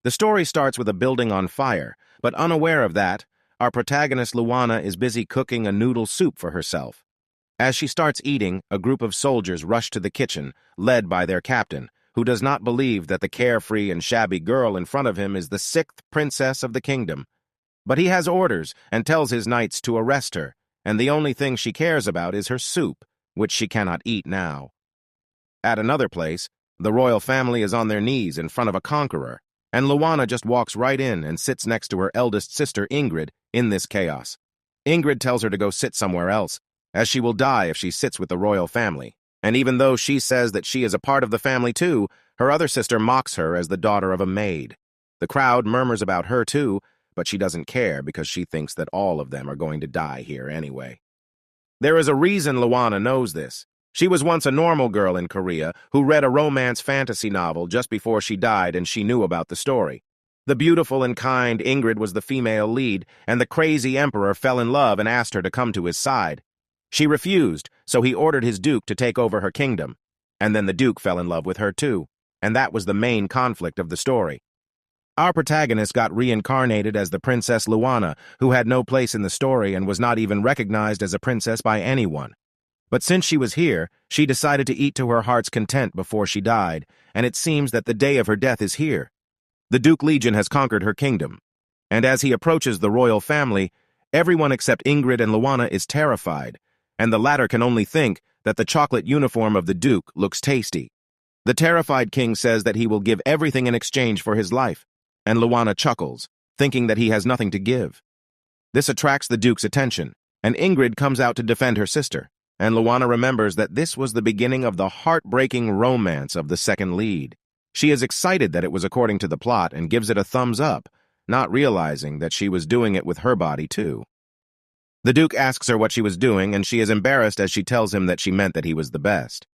The story starts with a building on fire, but unaware of that, our protagonist Luana is busy cooking a noodle soup for herself. As she starts eating, a group of soldiers rush to the kitchen, led by their captain, who does not believe that the carefree and shabby girl in front of him is the sixth princess of the kingdom. But he has orders and tells his knights to arrest her, and the only thing she cares about is her soup, which she cannot eat now. At another place, the royal family is on their knees in front of a conqueror, and Luana just walks right in and sits next to her eldest sister Ingrid in this chaos. Ingrid tells her to go sit somewhere else, as she will die if she sits with the royal family. And even though she says that she is a part of the family too, her other sister mocks her as the daughter of a maid. The crowd murmurs about her too, but she doesn't care because she thinks that all of them are going to die here anyway. There is a reason Luana knows this. She was once a normal girl in Korea who read a romance fantasy novel just before she died, and she knew about the story. The beautiful and kind Ingrid was the female lead, and the crazy emperor fell in love and asked her to come to his side. She refused, so he ordered his duke to take over her kingdom. And then the duke fell in love with her too, and that was the main conflict of the story. Our protagonist got reincarnated as the Princess Luana, who had no place in the story and was not even recognized as a princess by anyone. But since she was here, she decided to eat to her heart's content before she died, and it seems that the day of her death is here. The Duke Legion has conquered her kingdom, and as he approaches the royal family, everyone except Ingrid and Luana is terrified, and the latter can only think that the chocolate uniform of the Duke looks tasty. The terrified king says that he will give everything in exchange for his life, and Luana chuckles, thinking that he has nothing to give. This attracts the Duke's attention, and Ingrid comes out to defend her sister, and Luana remembers that this was the beginning of the heartbreaking romance of the second lead. She is excited that it was according to the plot and gives it a thumbs up, not realizing that she was doing it with her body too. The Duke asks her what she was doing, and she is embarrassed as she tells him that she meant that he was the best.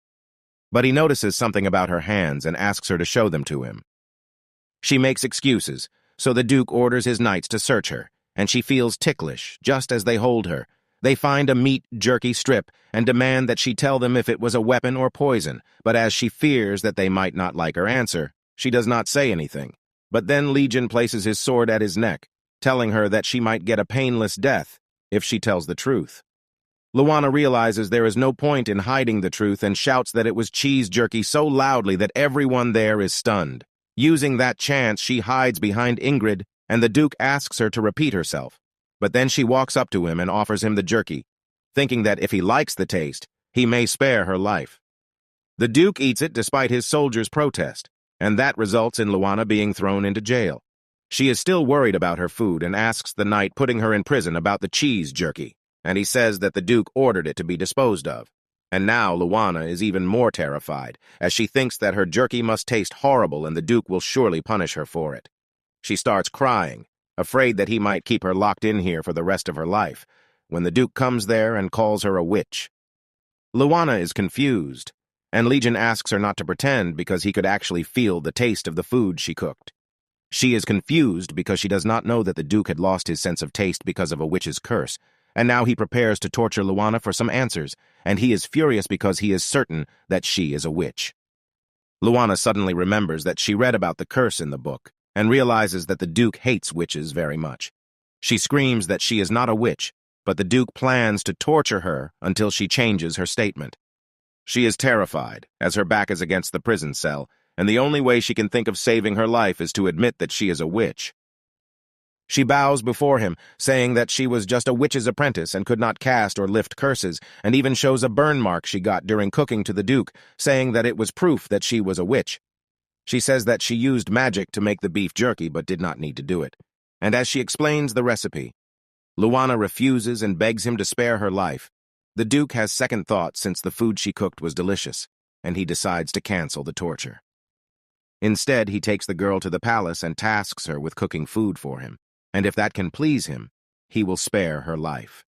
But he notices something about her hands and asks her to show them to him. She makes excuses, so the Duke orders his knights to search her, and she feels ticklish just as they hold her. They find a meat jerky strip and demand that she tell them if it was a weapon or poison, but as she fears that they might not like her answer, she does not say anything. But then Legion places his sword at his neck, telling her that she might get a painless death if she tells the truth. Luana realizes there is no point in hiding the truth and shouts that it was cheese jerky so loudly that everyone there is stunned. Using that chance, she hides behind Ingrid, and the Duke asks her to repeat herself. But then she walks up to him and offers him the jerky, thinking that if he likes the taste, he may spare her life. The Duke eats it despite his soldiers' protest, and that results in Luana being thrown into jail. She is still worried about her food and asks the knight putting her in prison about the cheese jerky, and he says that the Duke ordered it to be disposed of. And now Luana is even more terrified, as she thinks that her jerky must taste horrible and the Duke will surely punish her for it. She starts crying, afraid that he might keep her locked in here for the rest of her life, when the Duke comes there and calls her a witch. Luana is confused, and Legion asks her not to pretend because he could actually feel the taste of the food she cooked. She is confused because she does not know that the Duke had lost his sense of taste because of a witch's curse, and now he prepares to torture Luana for some answers, and he is furious because he is certain that she is a witch. Luana suddenly remembers that she read about the curse in the book, and realizes that the Duke hates witches very much. She screams that she is not a witch, but the Duke plans to torture her until she changes her statement. She is terrified, as her back is against the prison cell, and the only way she can think of saving her life is to admit that she is a witch. She bows before him, saying that she was just a witch's apprentice and could not cast or lift curses, and even shows a burn mark she got during cooking to the Duke, saying that it was proof that she was a witch. She says that she used magic to make the beef jerky but did not need to do it. And as she explains the recipe, Luana refuses and begs him to spare her life. The Duke has second thoughts since the food she cooked was delicious, and he decides to cancel the torture. Instead, he takes the girl to the palace and tasks her with cooking food for him, and if that can please him, he will spare her life.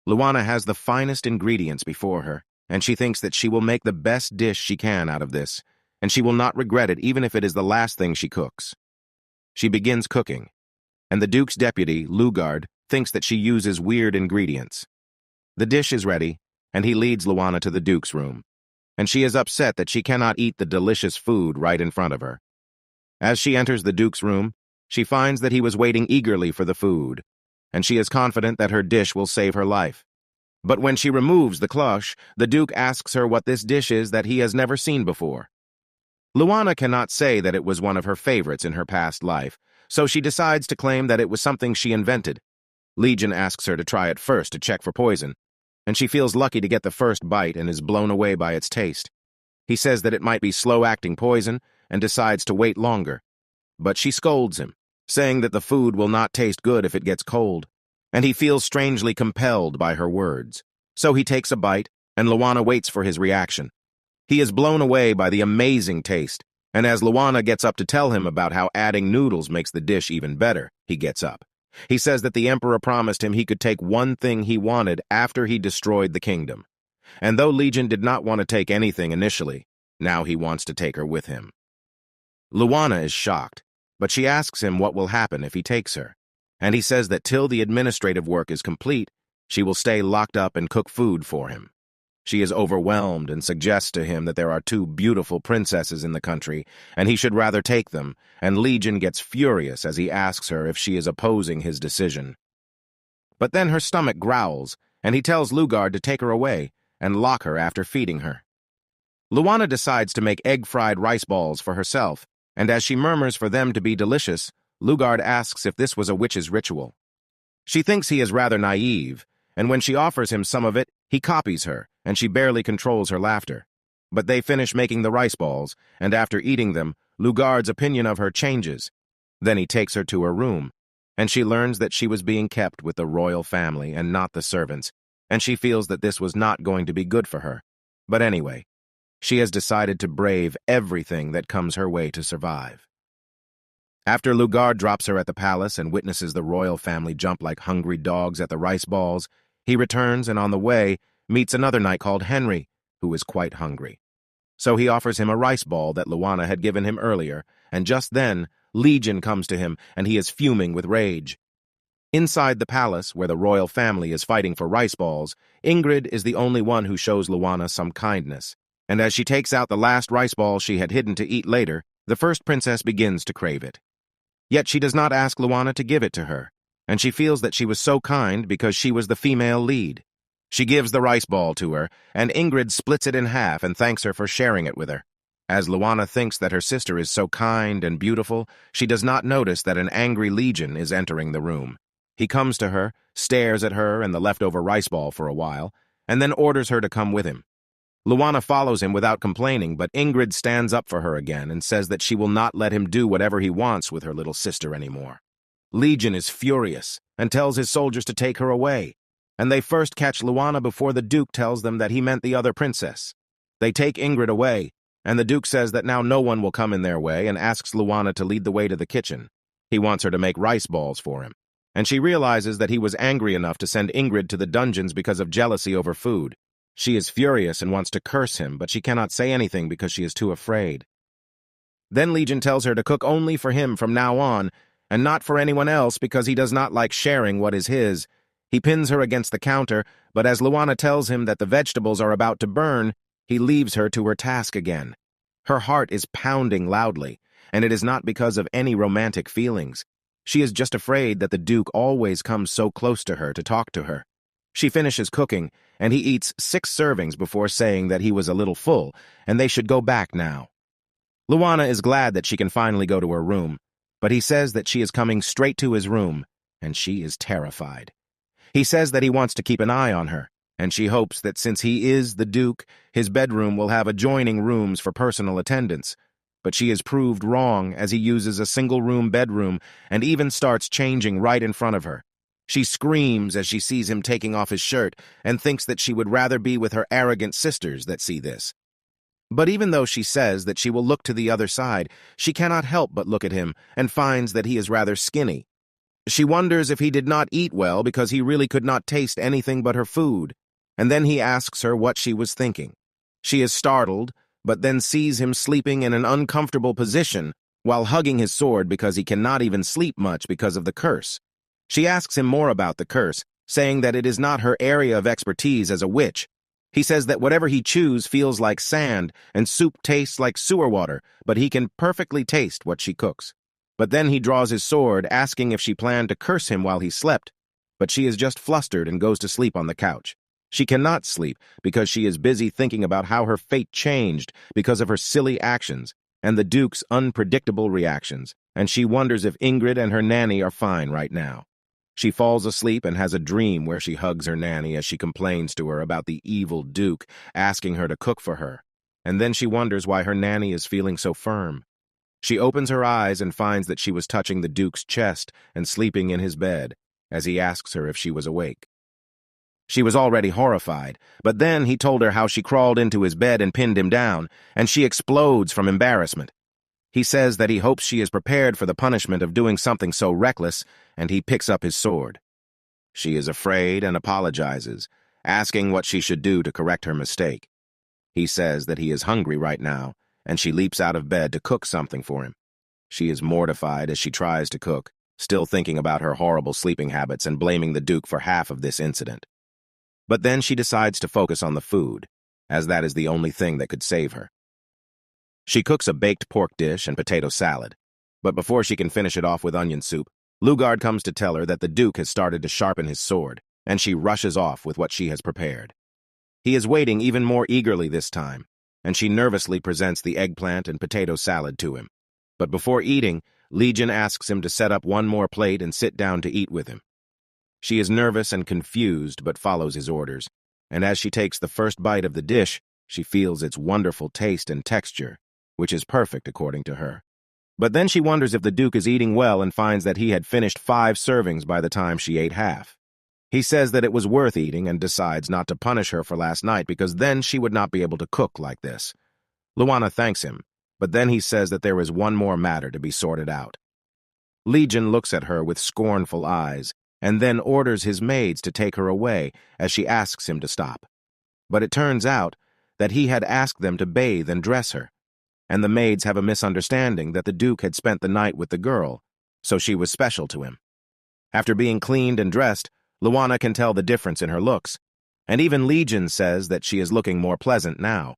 Luana has the finest ingredients before her, and she thinks that she will make the best dish she can out of this, and she will not regret it even if it is the last thing she cooks. She begins cooking, and the Duke's deputy, Lugard, thinks that she uses weird ingredients. The dish is ready, and he leads Luana to the Duke's room, and she is upset that she cannot eat the delicious food right in front of her. As she enters the Duke's room, she finds that he was waiting eagerly for the food, and she is confident that her dish will save her life. But when she removes the cloche, the Duke asks her what this dish is that he has never seen before. Luana cannot say that it was one of her favorites in her past life, so she decides to claim that it was something she invented. Legion asks her to try it first to check for poison, and she feels lucky to get the first bite and is blown away by its taste. He says that it might be slow-acting poison and decides to wait longer. But she scolds him, saying that the food will not taste good if it gets cold, and he feels strangely compelled by her words. So he takes a bite, and Luana waits for his reaction. He is blown away by the amazing taste, and as Luana gets up to tell him about how adding noodles makes the dish even better, he gets up. He says that the Emperor promised him he could take one thing he wanted after he destroyed the kingdom. And though Legion did not want to take anything initially, now he wants to take her with him. Luana is shocked, but she asks him what will happen if he takes her, and he says that till the administrative work is complete, she will stay locked up and cook food for him. She is overwhelmed and suggests to him that there are 2 beautiful princesses in the country, and he should rather take them, and Legion gets furious as he asks her if she is opposing his decision. But then her stomach growls, and he tells Lugard to take her away and lock her after feeding her. Luana decides to make egg-fried rice balls for herself, and as she murmurs for them to be delicious, Lugard asks if this was a witch's ritual. She thinks he is rather naive, and when she offers him some of it, he copies her, and she barely controls her laughter. But they finish making the rice balls, and after eating them, Lugard's opinion of her changes. Then he takes her to her room, and she learns that she was being kept with the royal family and not the servants, and she feels that this was not going to be good for her. But anyway, she has decided to brave everything that comes her way to survive. After Lugard drops her at the palace and witnesses the royal family jump like hungry dogs at the rice balls, he returns and on the way meets another knight called Henry, who is quite hungry. So he offers him a rice ball that Luana had given him earlier, and just then, Legion comes to him and he is fuming with rage. Inside the palace, where the royal family is fighting for rice balls, Ingrid is the only one who shows Luana some kindness, and as she takes out the last rice ball she had hidden to eat later, the first princess begins to crave it. Yet she does not ask Luana to give it to her, and she feels that she was so kind because she was the female lead. She gives the rice ball to her, and Ingrid splits it in half and thanks her for sharing it with her. As Luana thinks that her sister is so kind and beautiful, she does not notice that an angry Legion is entering the room. He comes to her, stares at her and the leftover rice ball for a while, and then orders her to come with him. Luana follows him without complaining, but Ingrid stands up for her again and says that she will not let him do whatever he wants with her little sister anymore. Legion is furious and tells his soldiers to take her away, and they first catch Luana before the Duke tells them that he meant the other princess. They take Ingrid away, and the Duke says that now no one will come in their way and asks Luana to lead the way to the kitchen. He wants her to make rice balls for him, and she realizes that he was angry enough to send Ingrid to the dungeons because of jealousy over food. She is furious and wants to curse him, but she cannot say anything because she is too afraid. Then Legion tells her to cook only for him from now on, and not for anyone else because he does not like sharing what is his. He pins her against the counter, but as Luana tells him that the vegetables are about to burn, he leaves her to her task again. Her heart is pounding loudly, and it is not because of any romantic feelings. She is just afraid that the Duke always comes so close to her to talk to her. She finishes cooking, and he eats 6 servings before saying that he was a little full, and they should go back now. Luana is glad that she can finally go to her room, but he says that she is coming straight to his room, and she is terrified. He says that he wants to keep an eye on her, and she hopes that since he is the Duke, his bedroom will have adjoining rooms for personal attendance. But she is proved wrong as he uses a single-room bedroom and even starts changing right in front of her. She screams as she sees him taking off his shirt and thinks that she would rather be with her arrogant sisters that see this. But even though she says that she will look to the other side, she cannot help but look at him and finds that he is rather skinny. She wonders if he did not eat well because he really could not taste anything but her food, and then he asks her what she was thinking. She is startled, but then sees him sleeping in an uncomfortable position while hugging his sword because he cannot even sleep much because of the curse. She asks him more about the curse, saying that it is not her area of expertise as a witch. He says that whatever he chews feels like sand and soup tastes like sewer water, but he can perfectly taste what she cooks. But then he draws his sword, asking if she planned to curse him while he slept, but she is just flustered and goes to sleep on the couch. She cannot sleep because she is busy thinking about how her fate changed because of her silly actions and the Duke's unpredictable reactions, and she wonders if Ingrid and her nanny are fine right now. She falls asleep and has a dream where she hugs her nanny as she complains to her about the evil Duke asking her to cook for her, and then she wonders why her nanny is feeling so firm. She opens her eyes and finds that she was touching the Duke's chest and sleeping in his bed as he asks her if she was awake. She was already horrified, but then he told her how she crawled into his bed and pinned him down, and she explodes from embarrassment. He says that he hopes she is prepared for the punishment of doing something so reckless, and he picks up his sword. She is afraid and apologizes, asking what she should do to correct her mistake. He says that he is hungry right now, and she leaps out of bed to cook something for him. She is mortified as she tries to cook, still thinking about her horrible sleeping habits and blaming the Duke for half of this incident. But then she decides to focus on the food, as that is the only thing that could save her. She cooks a baked pork dish and potato salad, but before she can finish it off with onion soup, Lugard comes to tell her that the Duke has started to sharpen his sword, and she rushes off with what she has prepared. He is waiting even more eagerly this time, and she nervously presents the eggplant and potato salad to him. But before eating, Legion asks him to set up one more plate and sit down to eat with him. She is nervous and confused but follows his orders, and as she takes the first bite of the dish, she feels its wonderful taste and texture, which is perfect according to her. But then she wonders if the Duke is eating well and finds that he had finished 5 servings by the time she ate half. He says that it was worth eating and decides not to punish her for last night because then she would not be able to cook like this. Luana thanks him, but then he says that there is one more matter to be sorted out. Legion looks at her with scornful eyes and then orders his maids to take her away as she asks him to stop. But it turns out that he had asked them to bathe and dress her, and the maids have a misunderstanding that the Duke had spent the night with the girl, so she was special to him. After being cleaned and dressed, Luana can tell the difference in her looks, and even Legion says that she is looking more pleasant now.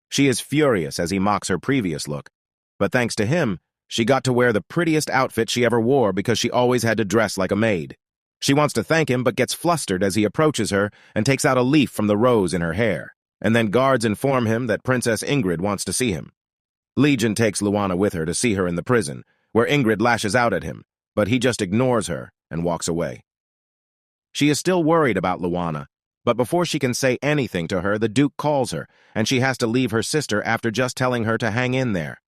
She is furious as he mocks her previous look, but thanks to him, she got to wear the prettiest outfit she ever wore because she always had to dress like a maid. She wants to thank him but gets flustered as he approaches her and takes out a leaf from the rose in her hair, and then guards inform him that Princess Ingrid wants to see him. Legion takes Luana with her to see her in the prison, where Ingrid lashes out at him, but he just ignores her and walks away. She is still worried about Luana, but before she can say anything to her, the Duke calls her, and she has to leave her sister after just telling her to hang in there.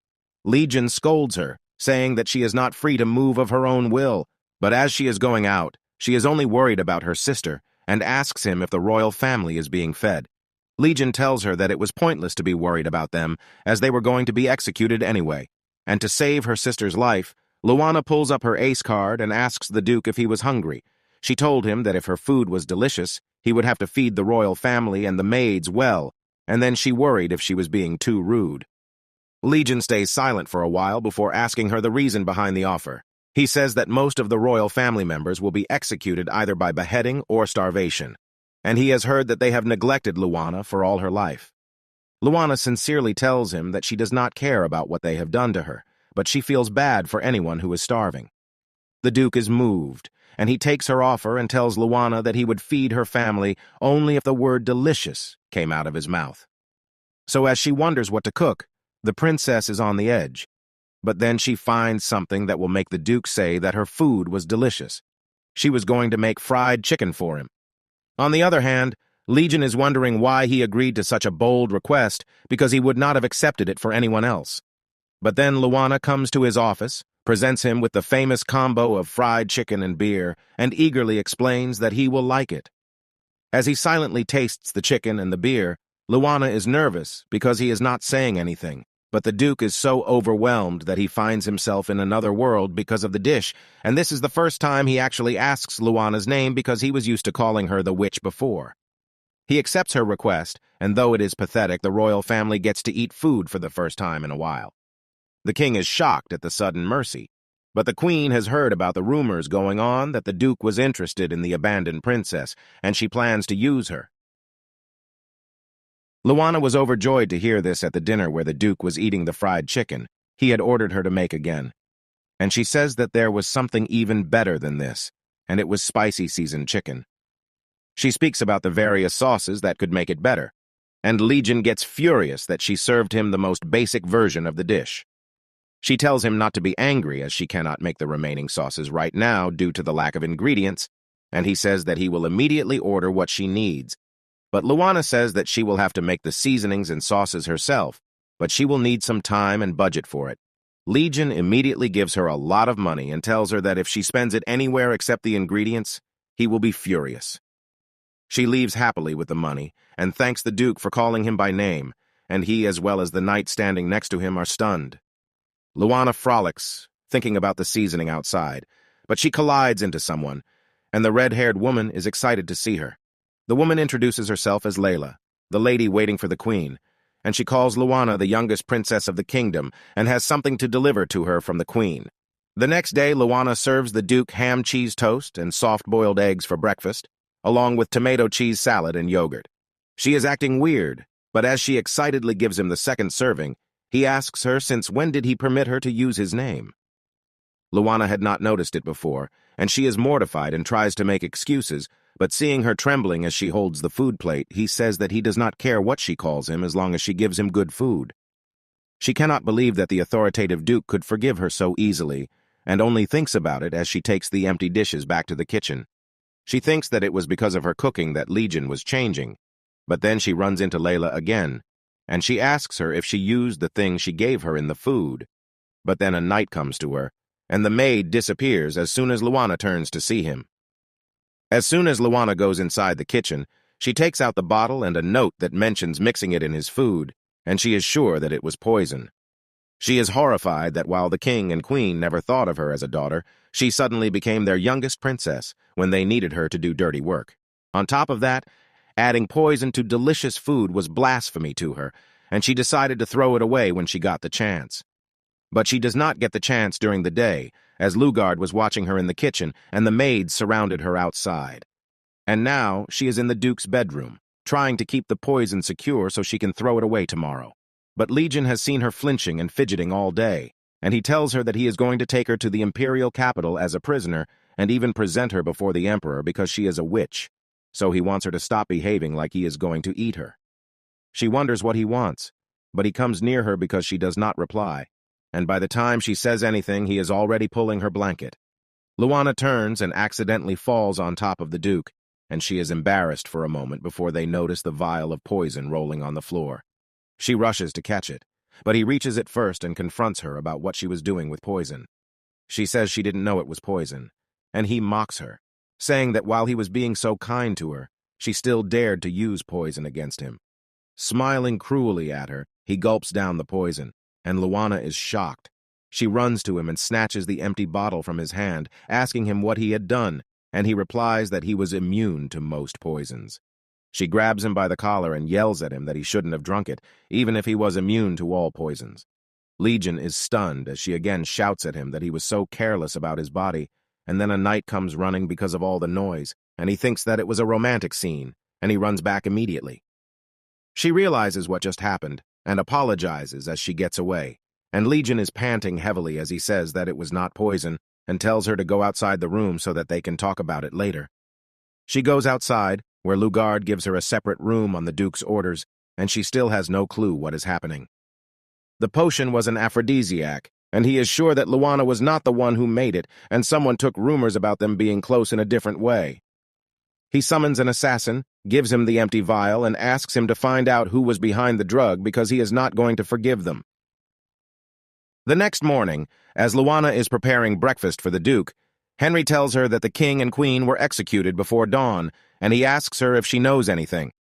Legion scolds her, saying that she is not free to move of her own will, but as she is going out, she is only worried about her sister and asks him if the royal family is being fed. Legion tells her that it was pointless to be worried about them, as they were going to be executed anyway. And to save her sister's life, Luana pulls up her ace card and asks the Duke if he was hungry. She told him that if her food was delicious, he would have to feed the royal family and the maids well, and then she worried if she was being too rude. Legion stays silent for a while before asking her the reason behind the offer. He says that most of the royal family members will be executed either by beheading or starvation, and he has heard that they have neglected Luana for all her life. Luana sincerely tells him that she does not care about what they have done to her, but she feels bad for anyone who is starving. The Duke is moved, and he takes her offer and tells Luana that he would feed her family only if the word delicious came out of his mouth. So as she wonders what to cook, the princess is on the edge. But then she finds something that will make the Duke say that her food was delicious. She was going to make fried chicken for him. On the other hand, Legion is wondering why he agreed to such a bold request because he would not have accepted it for anyone else. But then Luana comes to his office, presents him with the famous combo of fried chicken and beer, and eagerly explains that he will like it. As he silently tastes the chicken and the beer, Luana is nervous because he is not saying anything. But the Duke is so overwhelmed that he finds himself in another world because of the dish, and this is the first time he actually asks Luana's name because he was used to calling her the witch before. He accepts her request, and though it is pathetic, the royal family gets to eat food for the first time in a while. The king is shocked at the sudden mercy, but the queen has heard about the rumors going on that the Duke was interested in the abandoned princess, and she plans to use her. Luana was overjoyed to hear this at the dinner where the Duke was eating the fried chicken he had ordered her to make again. And she says that there was something even better than this, and it was spicy seasoned chicken. She speaks about the various sauces that could make it better, and Legion gets furious that she served him the most basic version of the dish. She tells him not to be angry as she cannot make the remaining sauces right now due to the lack of ingredients, and he says that he will immediately order what she needs. But Luana says that she will have to make the seasonings and sauces herself, but she will need some time and budget for it. Legion immediately gives her a lot of money and tells her that if she spends it anywhere except the ingredients, he will be furious. She leaves happily with the money and thanks the Duke for calling him by name, and he as well as the knight standing next to him are stunned. Luana frolics, thinking about the seasoning outside, but she collides into someone, and the red-haired woman is excited to see her. The woman introduces herself as Layla, the lady waiting for the queen, and she calls Luana the youngest princess of the kingdom and has something to deliver to her from the queen. The next day, Luana serves the Duke ham cheese toast and soft-boiled eggs for breakfast, along with tomato cheese salad and yogurt. She is acting weird, but as she excitedly gives him the second serving, he asks her since when did he permit her to use his name. Luana had not noticed it before, and she is mortified and tries to make excuses, but seeing her trembling as she holds the food plate, he says that he does not care what she calls him as long as she gives him good food. She cannot believe that the authoritative Duke could forgive her so easily, and only thinks about it as she takes the empty dishes back to the kitchen. She thinks that it was because of her cooking that Legion was changing, but then she runs into Layla again, and she asks her if she used the thing she gave her in the food. But then a knight comes to her, and the maid disappears as soon as Luana turns to see him. As soon as Luana goes inside the kitchen, she takes out the bottle and a note that mentions mixing it in his food, and she is sure that it was poison. She is horrified that while the king and queen never thought of her as a daughter, she suddenly became their youngest princess when they needed her to do dirty work. On top of that, adding poison to delicious food was blasphemy to her, and she decided to throw it away when she got the chance. But she does not get the chance during the day, as Lugard was watching her in the kitchen and the maids surrounded her outside. And now she is in the Duke's bedroom, trying to keep the poison secure so she can throw it away tomorrow. But Legion has seen her flinching and fidgeting all day, and he tells her that he is going to take her to the imperial capital as a prisoner and even present her before the emperor because she is a witch, so he wants her to stop behaving like he is going to eat her. She wonders what he wants, but he comes near her because she does not reply, and by the time she says anything, he is already pulling her blanket. Luana turns and accidentally falls on top of the Duke, and she is embarrassed for a moment before they notice the vial of poison rolling on the floor. She rushes to catch it, but he reaches it first and confronts her about what she was doing with poison. She says she didn't know it was poison, and he mocks her, saying that while he was being so kind to her, she still dared to use poison against him. Smiling cruelly at her, he gulps down the poison, and Luana is shocked. She runs to him and snatches the empty bottle from his hand, asking him what he had done, and he replies that he was immune to most poisons. She grabs him by the collar and yells at him that he shouldn't have drunk it, even if he was immune to all poisons. Legion is stunned as she again shouts at him that he was so careless about his body, and then a knight comes running because of all the noise, and he thinks that it was a romantic scene, and he runs back immediately. She realizes what just happened and apologizes as she gets away, and Legion is panting heavily as he says that it was not poison and tells her to go outside the room so that they can talk about it later. She goes outside, where Lugard gives her a separate room on the Duke's orders, and she still has no clue what is happening. The potion was an aphrodisiac, and he is sure that Luana was not the one who made it, and someone took rumors about them being close in a different way. He summons an assassin, gives him the empty vial, and asks him to find out who was behind the drug because he is not going to forgive them. The next morning, as Luana is preparing breakfast for the Duke, Henry tells her that the king and queen were executed before dawn, and he asks her if she knows anything.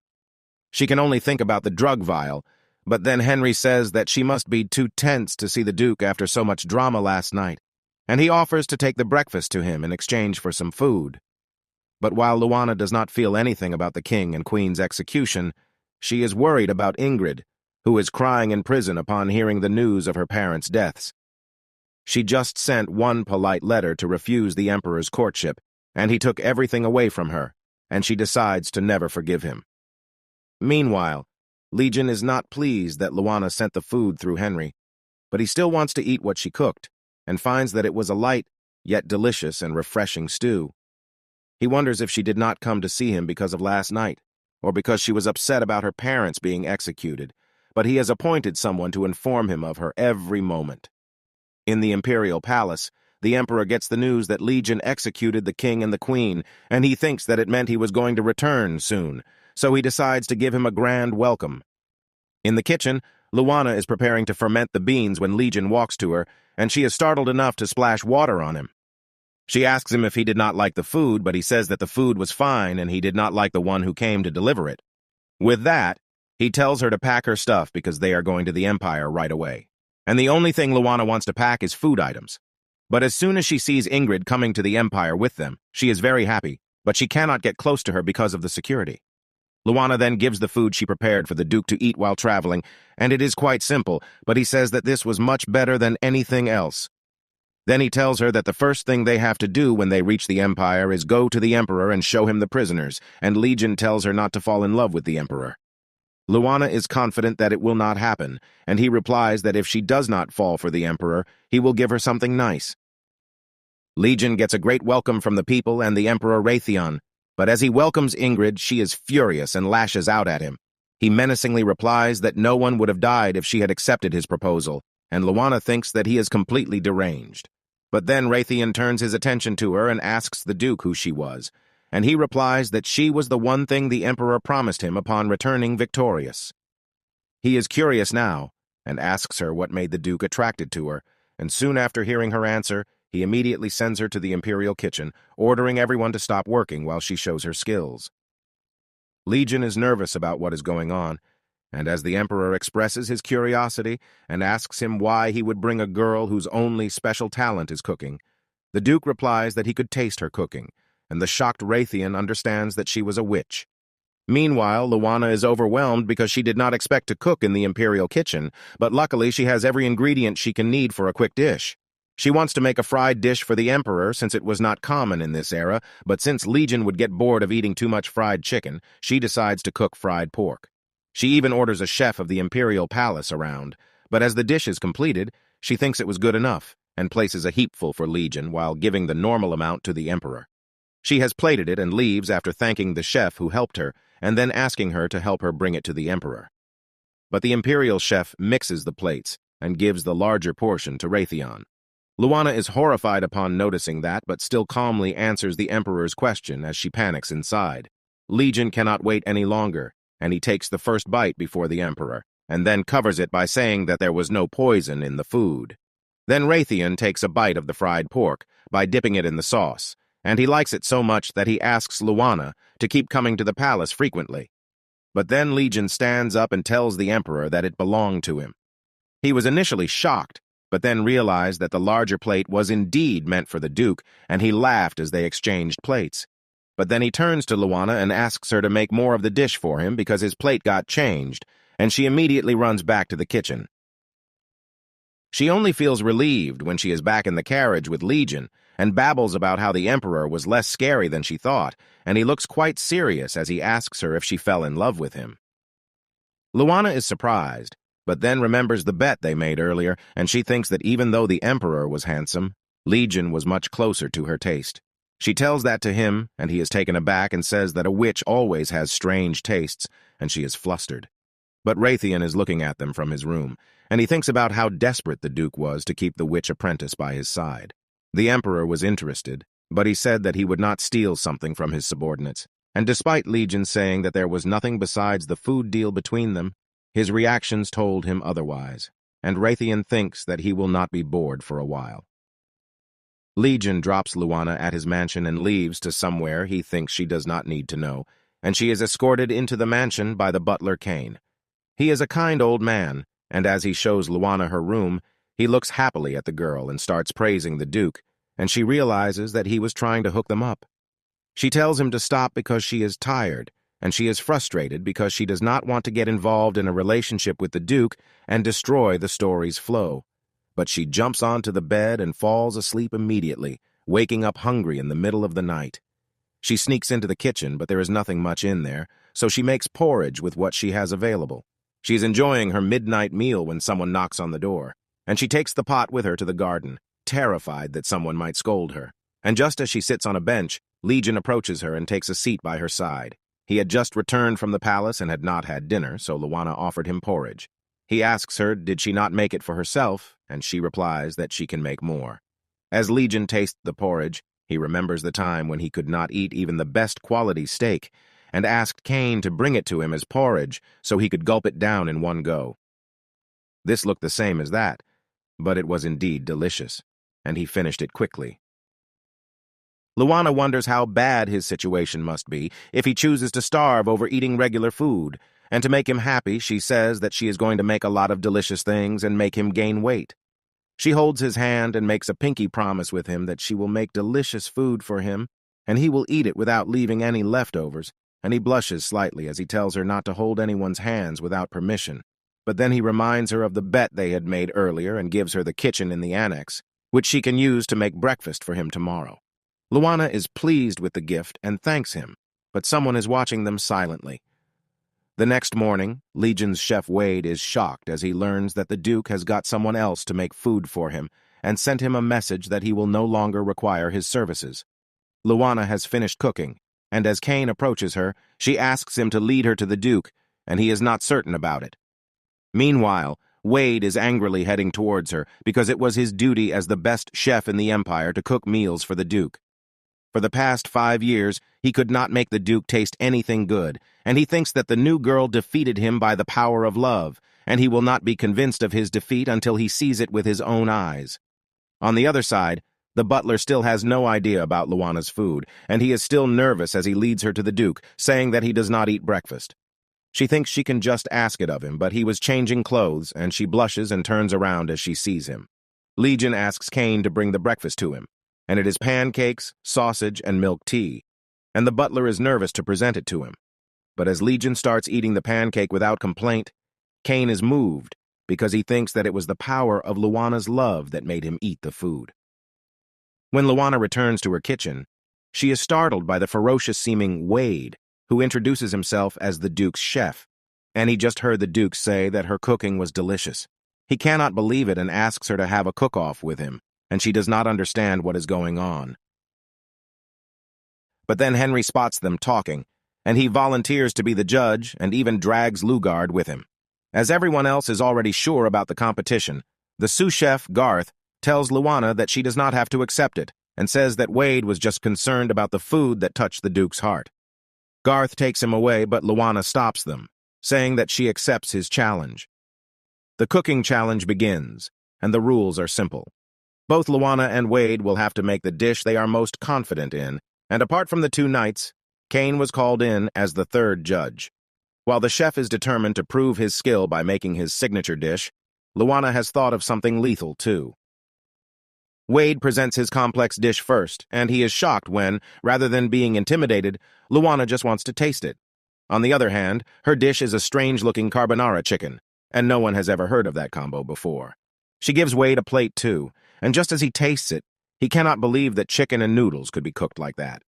She can only think about the drug vial, but then Henry says that she must be too tense to see the Duke after so much drama last night, and he offers to take the breakfast to him in exchange for some food. But while Luana does not feel anything about the king and queen's execution, she is worried about Ingrid, who is crying in prison upon hearing the news of her parents' deaths. She just sent one polite letter to refuse the emperor's courtship, and he took everything away from her, and she decides to never forgive him. Meanwhile, Legion is not pleased that Luana sent the food through Henry, but he still wants to eat what she cooked, and finds that it was a light, yet delicious and refreshing stew. He wonders if she did not come to see him because of last night, or because she was upset about her parents being executed, but he has appointed someone to inform him of her every moment. In the imperial palace, the emperor gets the news that Legion executed the king and the queen, and he thinks that it meant he was going to return soon, so he decides to give him a grand welcome. In the kitchen, Luana is preparing to ferment the beans when Legion walks to her, and she is startled enough to splash water on him. She asks him if he did not like the food, but he says that the food was fine and he did not like the one who came to deliver it. With that, he tells her to pack her stuff because they are going to the Empire right away. And the only thing Luana wants to pack is food items. But as soon as she sees Ingrid coming to the Empire with them, she is very happy, but she cannot get close to her because of the security. Luana then gives the food she prepared for the Duke to eat while traveling, and it is quite simple, but he says that this was much better than anything else. Then he tells her that the first thing they have to do when they reach the Empire is go to the Emperor and show him the prisoners, and Legion tells her not to fall in love with the Emperor. Luana is confident that it will not happen, and he replies that if she does not fall for the Emperor, he will give her something nice. Legion gets a great welcome from the people and the Emperor Raytheon, but as he welcomes Ingrid, she is furious and lashes out at him. He menacingly replies that no one would have died if she had accepted his proposal, and Luana thinks that he is completely deranged. But then Raytheon turns his attention to her and asks the Duke who she was, and he replies that she was the one thing the Emperor promised him upon returning victorious. He is curious now, and asks her what made the Duke attracted to her, and soon after hearing her answer, he immediately sends her to the Imperial kitchen, ordering everyone to stop working while she shows her skills. Legion is nervous about what is going on, and as the Emperor expresses his curiosity and asks him why he would bring a girl whose only special talent is cooking, the Duke replies that he could taste her cooking, and the shocked Raytheon understands that she was a witch. Meanwhile, Luana is overwhelmed because she did not expect to cook in the Imperial kitchen, but luckily she has every ingredient she can need for a quick dish. She wants to make a fried dish for the Emperor since it was not common in this era, but since Legion would get bored of eating too much fried chicken, she decides to cook fried pork. She even orders a chef of the Imperial Palace around, but as the dish is completed, she thinks it was good enough and places a heapful for Legion while giving the normal amount to the Emperor. She has plated it and leaves after thanking the chef who helped her and then asking her to help her bring it to the Emperor. But the Imperial chef mixes the plates and gives the larger portion to Raytheon. Luana is horrified upon noticing that, but still calmly answers the Emperor's question as she panics inside. Legion cannot wait any longer, and he takes the first bite before the Emperor, and then covers it by saying that there was no poison in the food. Then Raytheon takes a bite of the fried pork by dipping it in the sauce, and he likes it so much that he asks Luana to keep coming to the palace frequently. But then Legion stands up and tells the Emperor that it belonged to him. He was initially shocked, but then realized that the larger plate was indeed meant for the Duke, and he laughed as they exchanged plates. But then he turns to Luana and asks her to make more of the dish for him because his plate got changed, and she immediately runs back to the kitchen. She only feels relieved when she is back in the carriage with Legion and babbles about how the Emperor was less scary than she thought, and he looks quite serious as he asks her if she fell in love with him. Luana is surprised, but then remembers the bet they made earlier, and she thinks that even though the Emperor was handsome, Legion was much closer to her taste. She tells that to him, and he is taken aback and says that a witch always has strange tastes, and she is flustered. But Raytheon is looking at them from his room, and he thinks about how desperate the Duke was to keep the witch apprentice by his side. The Emperor was interested, but he said that he would not steal something from his subordinates, and despite Legion saying that there was nothing besides the food deal between them, his reactions told him otherwise, and Raytheon thinks that he will not be bored for a while. Legion drops Luana at his mansion and leaves to somewhere he thinks she does not need to know, and she is escorted into the mansion by the butler Kane. He is a kind old man, and as he shows Luana her room, he looks happily at the girl and starts praising the Duke, and she realizes that he was trying to hook them up. She tells him to stop because she is tired, and she is frustrated because she does not want to get involved in a relationship with the Duke and destroy the story's flow. But she jumps onto the bed and falls asleep immediately, waking up hungry in the middle of the night. She sneaks into the kitchen, but there is nothing much in there, so she makes porridge with what she has available. She's enjoying her midnight meal when someone knocks on the door, and she takes the pot with her to the garden, terrified that someone might scold her. And just as she sits on a bench, Legion approaches her and takes a seat by her side. He had just returned from the palace and had not had dinner, so Luana offered him porridge. He asks her did she not make it for herself, and she replies that she can make more. As Legion tastes the porridge, he remembers the time when he could not eat even the best quality steak, and asked Cain to bring it to him as porridge so he could gulp it down in one go. This looked the same as that, but it was indeed delicious, and he finished it quickly. Luana wonders how bad his situation must be if he chooses to starve over eating regular food, and to make him happy, she says that she is going to make a lot of delicious things and make him gain weight. She holds his hand and makes a pinky promise with him that she will make delicious food for him, and he will eat it without leaving any leftovers, and he blushes slightly as he tells her not to hold anyone's hands without permission. But then he reminds her of the bet they had made earlier and gives her the kitchen in the annex, which she can use to make breakfast for him tomorrow. Luana is pleased with the gift and thanks him, but someone is watching them silently. The next morning, Legion's chef Wade is shocked as he learns that the Duke has got someone else to make food for him and sent him a message that he will no longer require his services. Luana has finished cooking, and as Cain approaches her, she asks him to lead her to the Duke, and he is not certain about it. Meanwhile, Wade is angrily heading towards her because it was his duty as the best chef in the Empire to cook meals for the Duke. For the past 5 years, he could not make the Duke taste anything good, and he thinks that the new girl defeated him by the power of love, and he will not be convinced of his defeat until he sees it with his own eyes. On the other side, the butler still has no idea about Luana's food, and he is still nervous as he leads her to the Duke, saying that he does not eat breakfast. She thinks she can just ask it of him, but he was changing clothes, and she blushes and turns around as she sees him. Legion asks Cain to bring the breakfast to him, and it is pancakes, sausage, and milk tea, and the butler is nervous to present it to him. But as Legion starts eating the pancake without complaint, Cain is moved because he thinks that it was the power of Luana's love that made him eat the food. When Luana returns to her kitchen, she is startled by the ferocious-seeming Wade, who introduces himself as the Duke's chef, and he just heard the Duke say that her cooking was delicious. He cannot believe it and asks her to have a cook-off with him, and she does not understand what is going on. But then Henry spots them talking, and he volunteers to be the judge and even drags Lugard with him. As everyone else is already sure about the competition, the sous chef, Garth, tells Luana that she does not have to accept it, and says that Wade was just concerned about the food that touched the Duke's heart. Garth takes him away, but Luana stops them, saying that she accepts his challenge. The cooking challenge begins, and the rules are simple. Both Luana and Wade will have to make the dish they are most confident in, and apart from the 2 knights, Cain was called in as the 3rd judge. While the chef is determined to prove his skill by making his signature dish, Luana has thought of something lethal, too. Wade presents his complex dish first, and he is shocked when, rather than being intimidated, Luana just wants to taste it. On the other hand, her dish is a strange-looking carbonara chicken, and no one has ever heard of that combo before. She gives Wade a plate, too, and just as he tastes it, he cannot believe that chicken and noodles could be cooked like that.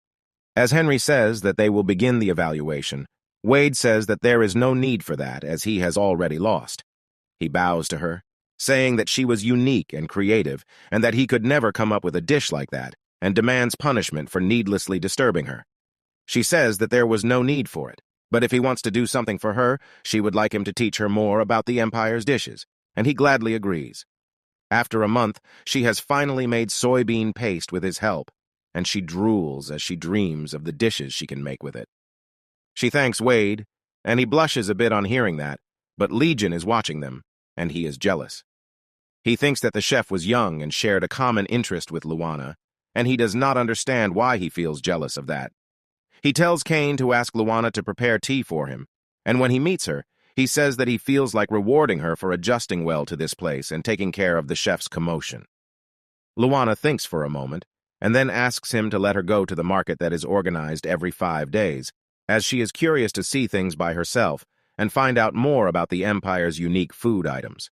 As Henry says that they will begin the evaluation, Wade says that there is no need for that, as he has already lost. He bows to her, saying that she was unique and creative, and that he could never come up with a dish like that, and demands punishment for needlessly disturbing her. She says that there was no need for it, but if he wants to do something for her, she would like him to teach her more about the Empire's dishes, and he gladly agrees. After a month, she has finally made soybean paste with his help, and she drools as she dreams of the dishes she can make with it. She thanks Wade, and he blushes a bit on hearing that, but Legion is watching them, and he is jealous. He thinks that the chef was young and shared a common interest with Luana, and he does not understand why he feels jealous of that. He tells Cain to ask Luana to prepare tea for him, and when he meets her, he says that he feels like rewarding her for adjusting well to this place and taking care of the chef's commotion. Luana thinks for a moment, and then asks him to let her go to the market that is organized every 5 days, as she is curious to see things by herself and find out more about the Empire's unique food items.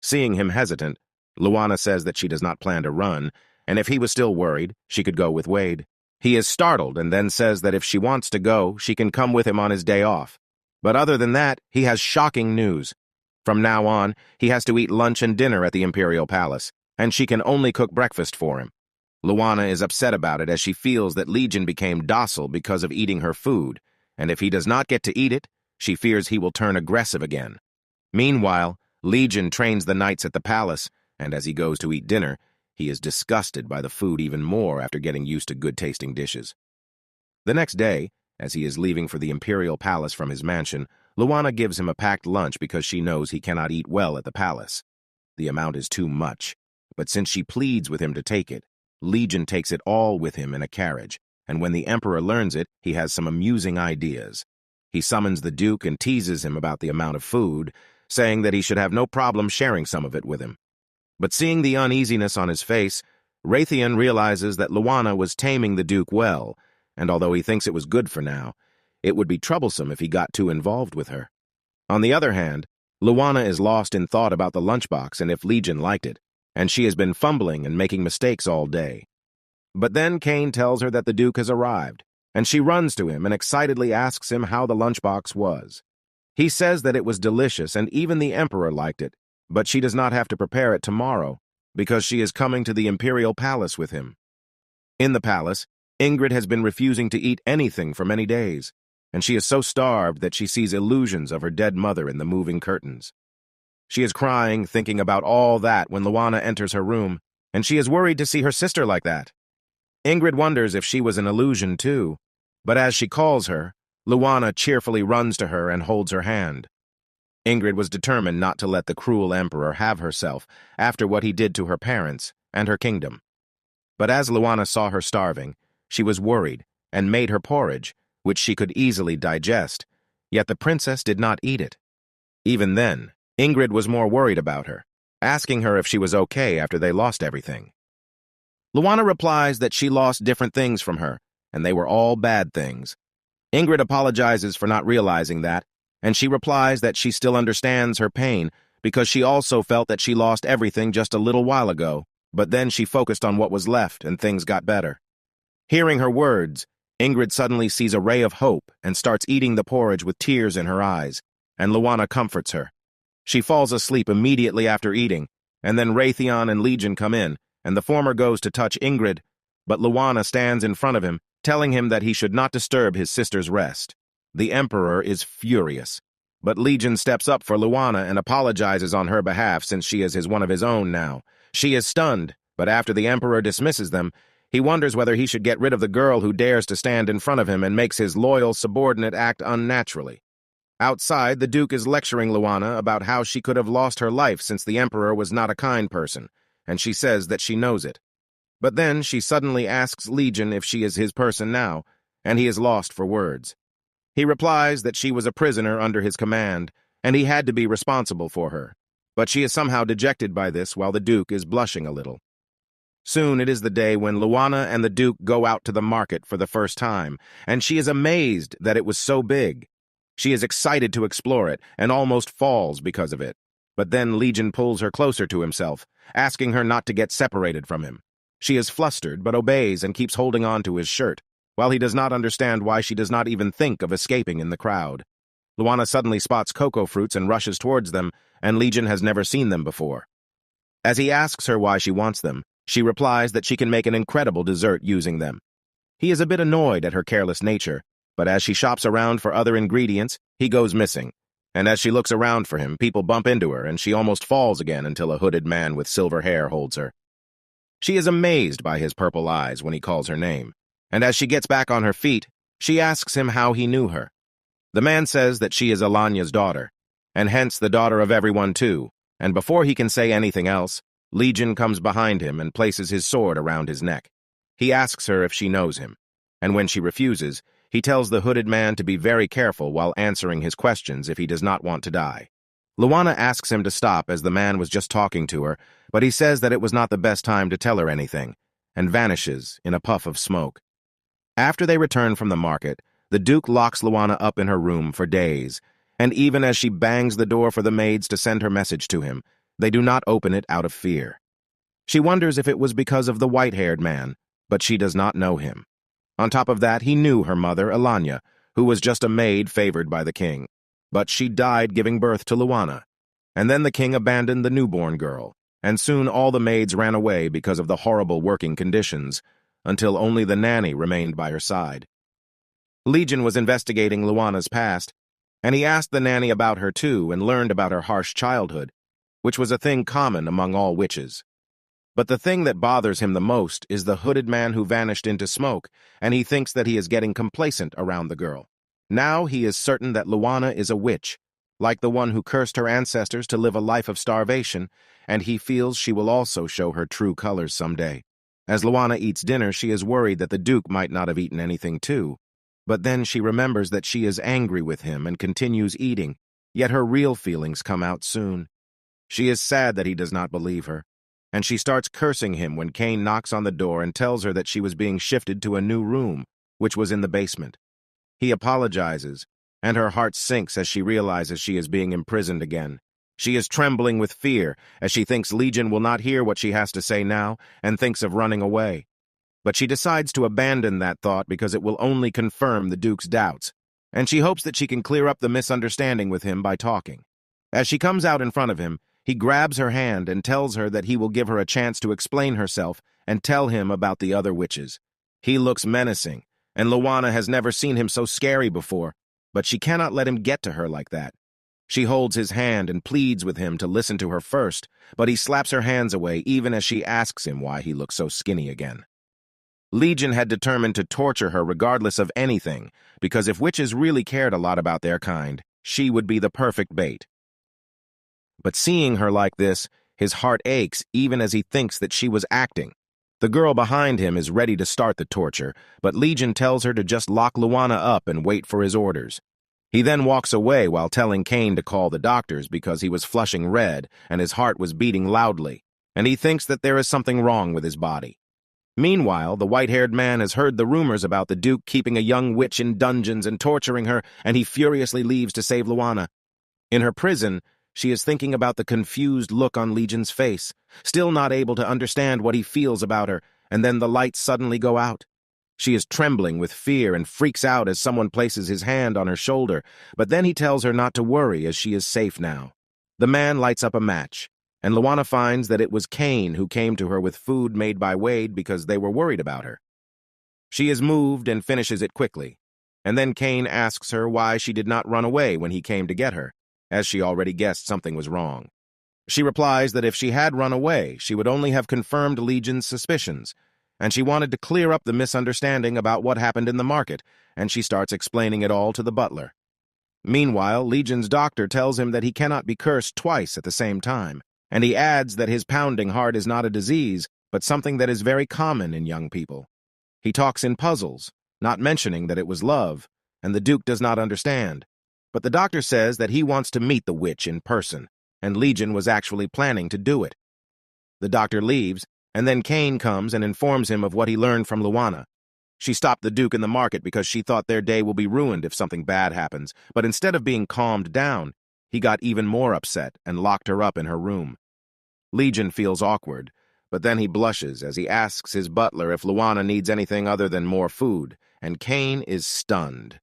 Seeing him hesitant, Luana says that she does not plan to run, and if he was still worried, she could go with Wade. He is startled and then says that if she wants to go, she can come with him on his day off. But other than that, he has shocking news. From now on, he has to eat lunch and dinner at the Imperial Palace, and she can only cook breakfast for him. Luana is upset about it as she feels that Legion became docile because of eating her food, and if he does not get to eat it, she fears he will turn aggressive again. Meanwhile, Legion trains the knights at the palace, and as he goes to eat dinner, he is disgusted by the food even more after getting used to good-tasting dishes. The next day, as he is leaving for the Imperial Palace from his mansion, Luana gives him a packed lunch because she knows he cannot eat well at the palace. The amount is too much, but since she pleads with him to take it, Legion takes it all with him in a carriage, and when the Emperor learns it, he has some amusing ideas. He summons the Duke and teases him about the amount of food, saying that he should have no problem sharing some of it with him. But seeing the uneasiness on his face, Raytheon realizes that Luana was taming the Duke well, and although he thinks it was good for now, it would be troublesome if he got too involved with her. On the other hand, Luana is lost in thought about the lunchbox and if Legion liked it, and she has been fumbling and making mistakes all day. But then Kane tells her that the Duke has arrived, and she runs to him and excitedly asks him how the lunchbox was. He says that it was delicious and even the Emperor liked it, but she does not have to prepare it tomorrow because she is coming to the Imperial Palace with him. In the palace, Ingrid has been refusing to eat anything for many days, and she is so starved that she sees illusions of her dead mother in the moving curtains. She is crying, thinking about all that when Luana enters her room, and she is worried to see her sister like that. Ingrid wonders if she was an illusion too, but as she calls her, Luana cheerfully runs to her and holds her hand. Ingrid was determined not to let the cruel Emperor have herself after what he did to her parents and her kingdom. But as Luana saw her starving, she was worried and made her porridge, which she could easily digest, yet the princess did not eat it. Even then, Ingrid was more worried about her, asking her if she was okay after they lost everything. Luana replies that she lost different things from her, and they were all bad things. Ingrid apologizes for not realizing that, and she replies that she still understands her pain because she also felt that she lost everything just a little while ago, but then she focused on what was left and things got better. Hearing her words, Ingrid suddenly sees a ray of hope and starts eating the porridge with tears in her eyes, and Luana comforts her. She falls asleep immediately after eating, and then Raytheon and Legion come in, and the former goes to touch Ingrid, but Luana stands in front of him, telling him that he should not disturb his sister's rest. The Emperor is furious, but Legion steps up for Luana and apologizes on her behalf since she is one of his own now. She is stunned, but after the Emperor dismisses them, he wonders whether he should get rid of the girl who dares to stand in front of him and makes his loyal subordinate act unnaturally. Outside, the Duke is lecturing Luana about how she could have lost her life since the Emperor was not a kind person, and she says that she knows it. But then she suddenly asks Legion if she is his person now, and he is lost for words. He replies that she was a prisoner under his command, and he had to be responsible for her, but she is somehow dejected by this while the Duke is blushing a little. Soon it is the day when Luana and the Duke go out to the market for the first time, and she is amazed that it was so big. She is excited to explore it and almost falls because of it. But then Legion pulls her closer to himself, asking her not to get separated from him. She is flustered but obeys and keeps holding on to his shirt, while he does not understand why she does not even think of escaping in the crowd. Luana suddenly spots cocoa fruits and rushes towards them, and Legion has never seen them before. As he asks her why she wants them, she replies that she can make an incredible dessert using them. He is a bit annoyed at her careless nature, but as she shops around for other ingredients, he goes missing. And as she looks around for him, people bump into her, and she almost falls again until a hooded man with silver hair holds her. She is amazed by his purple eyes when he calls her name, and as she gets back on her feet, she asks him how he knew her. The man says that she is Alanya's daughter, and hence the daughter of everyone too, and before he can say anything else, Legion comes behind him and places his sword around his neck. He asks her if she knows him, and when she refuses, he tells the hooded man to be very careful while answering his questions if he does not want to die. Luana asks him to stop as the man was just talking to her, but he says that it was not the best time to tell her anything, and vanishes in a puff of smoke. After they return from the market, the Duke locks Luana up in her room for days, and even as she bangs the door for the maids to send her message to him, they do not open it out of fear. She wonders if it was because of the white-haired man, but she does not know him. On top of that, he knew her mother, Alanya, who was just a maid favored by the king. but she died giving birth to Luana. And then the king abandoned the newborn girl, and soon all the maids ran away because of the horrible working conditions, until only the nanny remained by her side. Legion was investigating Luana's past, and he asked the nanny about her too and learned about her harsh childhood, which was a thing common among all witches. But the thing that bothers him the most is the hooded man who vanished into smoke, and he thinks that he is getting complacent around the girl. Now he is certain that Luana is a witch, like the one who cursed her ancestors to live a life of starvation, and he feels she will also show her true colors someday. As Luana eats dinner, she is worried that the Duke might not have eaten anything too. But then she remembers that she is angry with him and continues eating, yet her real feelings come out soon. She is sad that he does not believe her, and she starts cursing him when Cain knocks on the door and tells her that she was being shifted to a new room, which was in the basement. He apologizes, and her heart sinks as she realizes she is being imprisoned again. She is trembling with fear as she thinks Legion will not hear what she has to say now and thinks of running away. But she decides to abandon that thought because it will only confirm the Duke's doubts, and she hopes that she can clear up the misunderstanding with him by talking. As she comes out in front of him, he grabs her hand and tells her that he will give her a chance to explain herself and tell him about the other witches. He looks menacing, and Luana has never seen him so scary before, but she cannot let him get to her like that. She holds his hand and pleads with him to listen to her first, but he slaps her hands away even as she asks him why he looks so skinny again. Legion had determined to torture her regardless of anything, because if witches really cared a lot about their kind, she would be the perfect bait. But seeing her like this, his heart aches even as he thinks that she was acting. The girl behind him is ready to start the torture, but Legion tells her to just lock Luana up and wait for his orders. He then walks away while telling Cain to call the doctors because he was flushing red and his heart was beating loudly, and he thinks that there is something wrong with his body. Meanwhile, the white-haired man has heard the rumors about the Duke keeping a young witch in dungeons and torturing her, and he furiously leaves to save Luana. In her prison, she is thinking about the confused look on Legion's face, still not able to understand what he feels about her, and then the lights suddenly go out. She is trembling with fear and freaks out as someone places his hand on her shoulder, but then he tells her not to worry as she is safe now. The man lights up a match, and Luana finds that it was Cain who came to her with food made by Wade because they were worried about her. She is moved and finishes it quickly, and then Cain asks her why she did not run away when he came to get her, as she already guessed something was wrong. She replies that if she had run away, she would only have confirmed Legion's suspicions, and she wanted to clear up the misunderstanding about what happened in the market, and she starts explaining it all to the butler. Meanwhile, Legion's doctor tells him that he cannot be cursed twice at the same time, and he adds that his pounding heart is not a disease, but something that is very common in young people. He talks in puzzles, not mentioning that it was love, and the Duke does not understand. But the doctor says that he wants to meet the witch in person, and Legion was actually planning to do it. The doctor leaves, and then Cain comes and informs him of what he learned from Luana. She stopped the Duke in the market because she thought their day will be ruined if something bad happens, but instead of being calmed down, he got even more upset and locked her up in her room. Legion feels awkward, but then he blushes as he asks his butler if Luana needs anything other than more food, and Cain is stunned.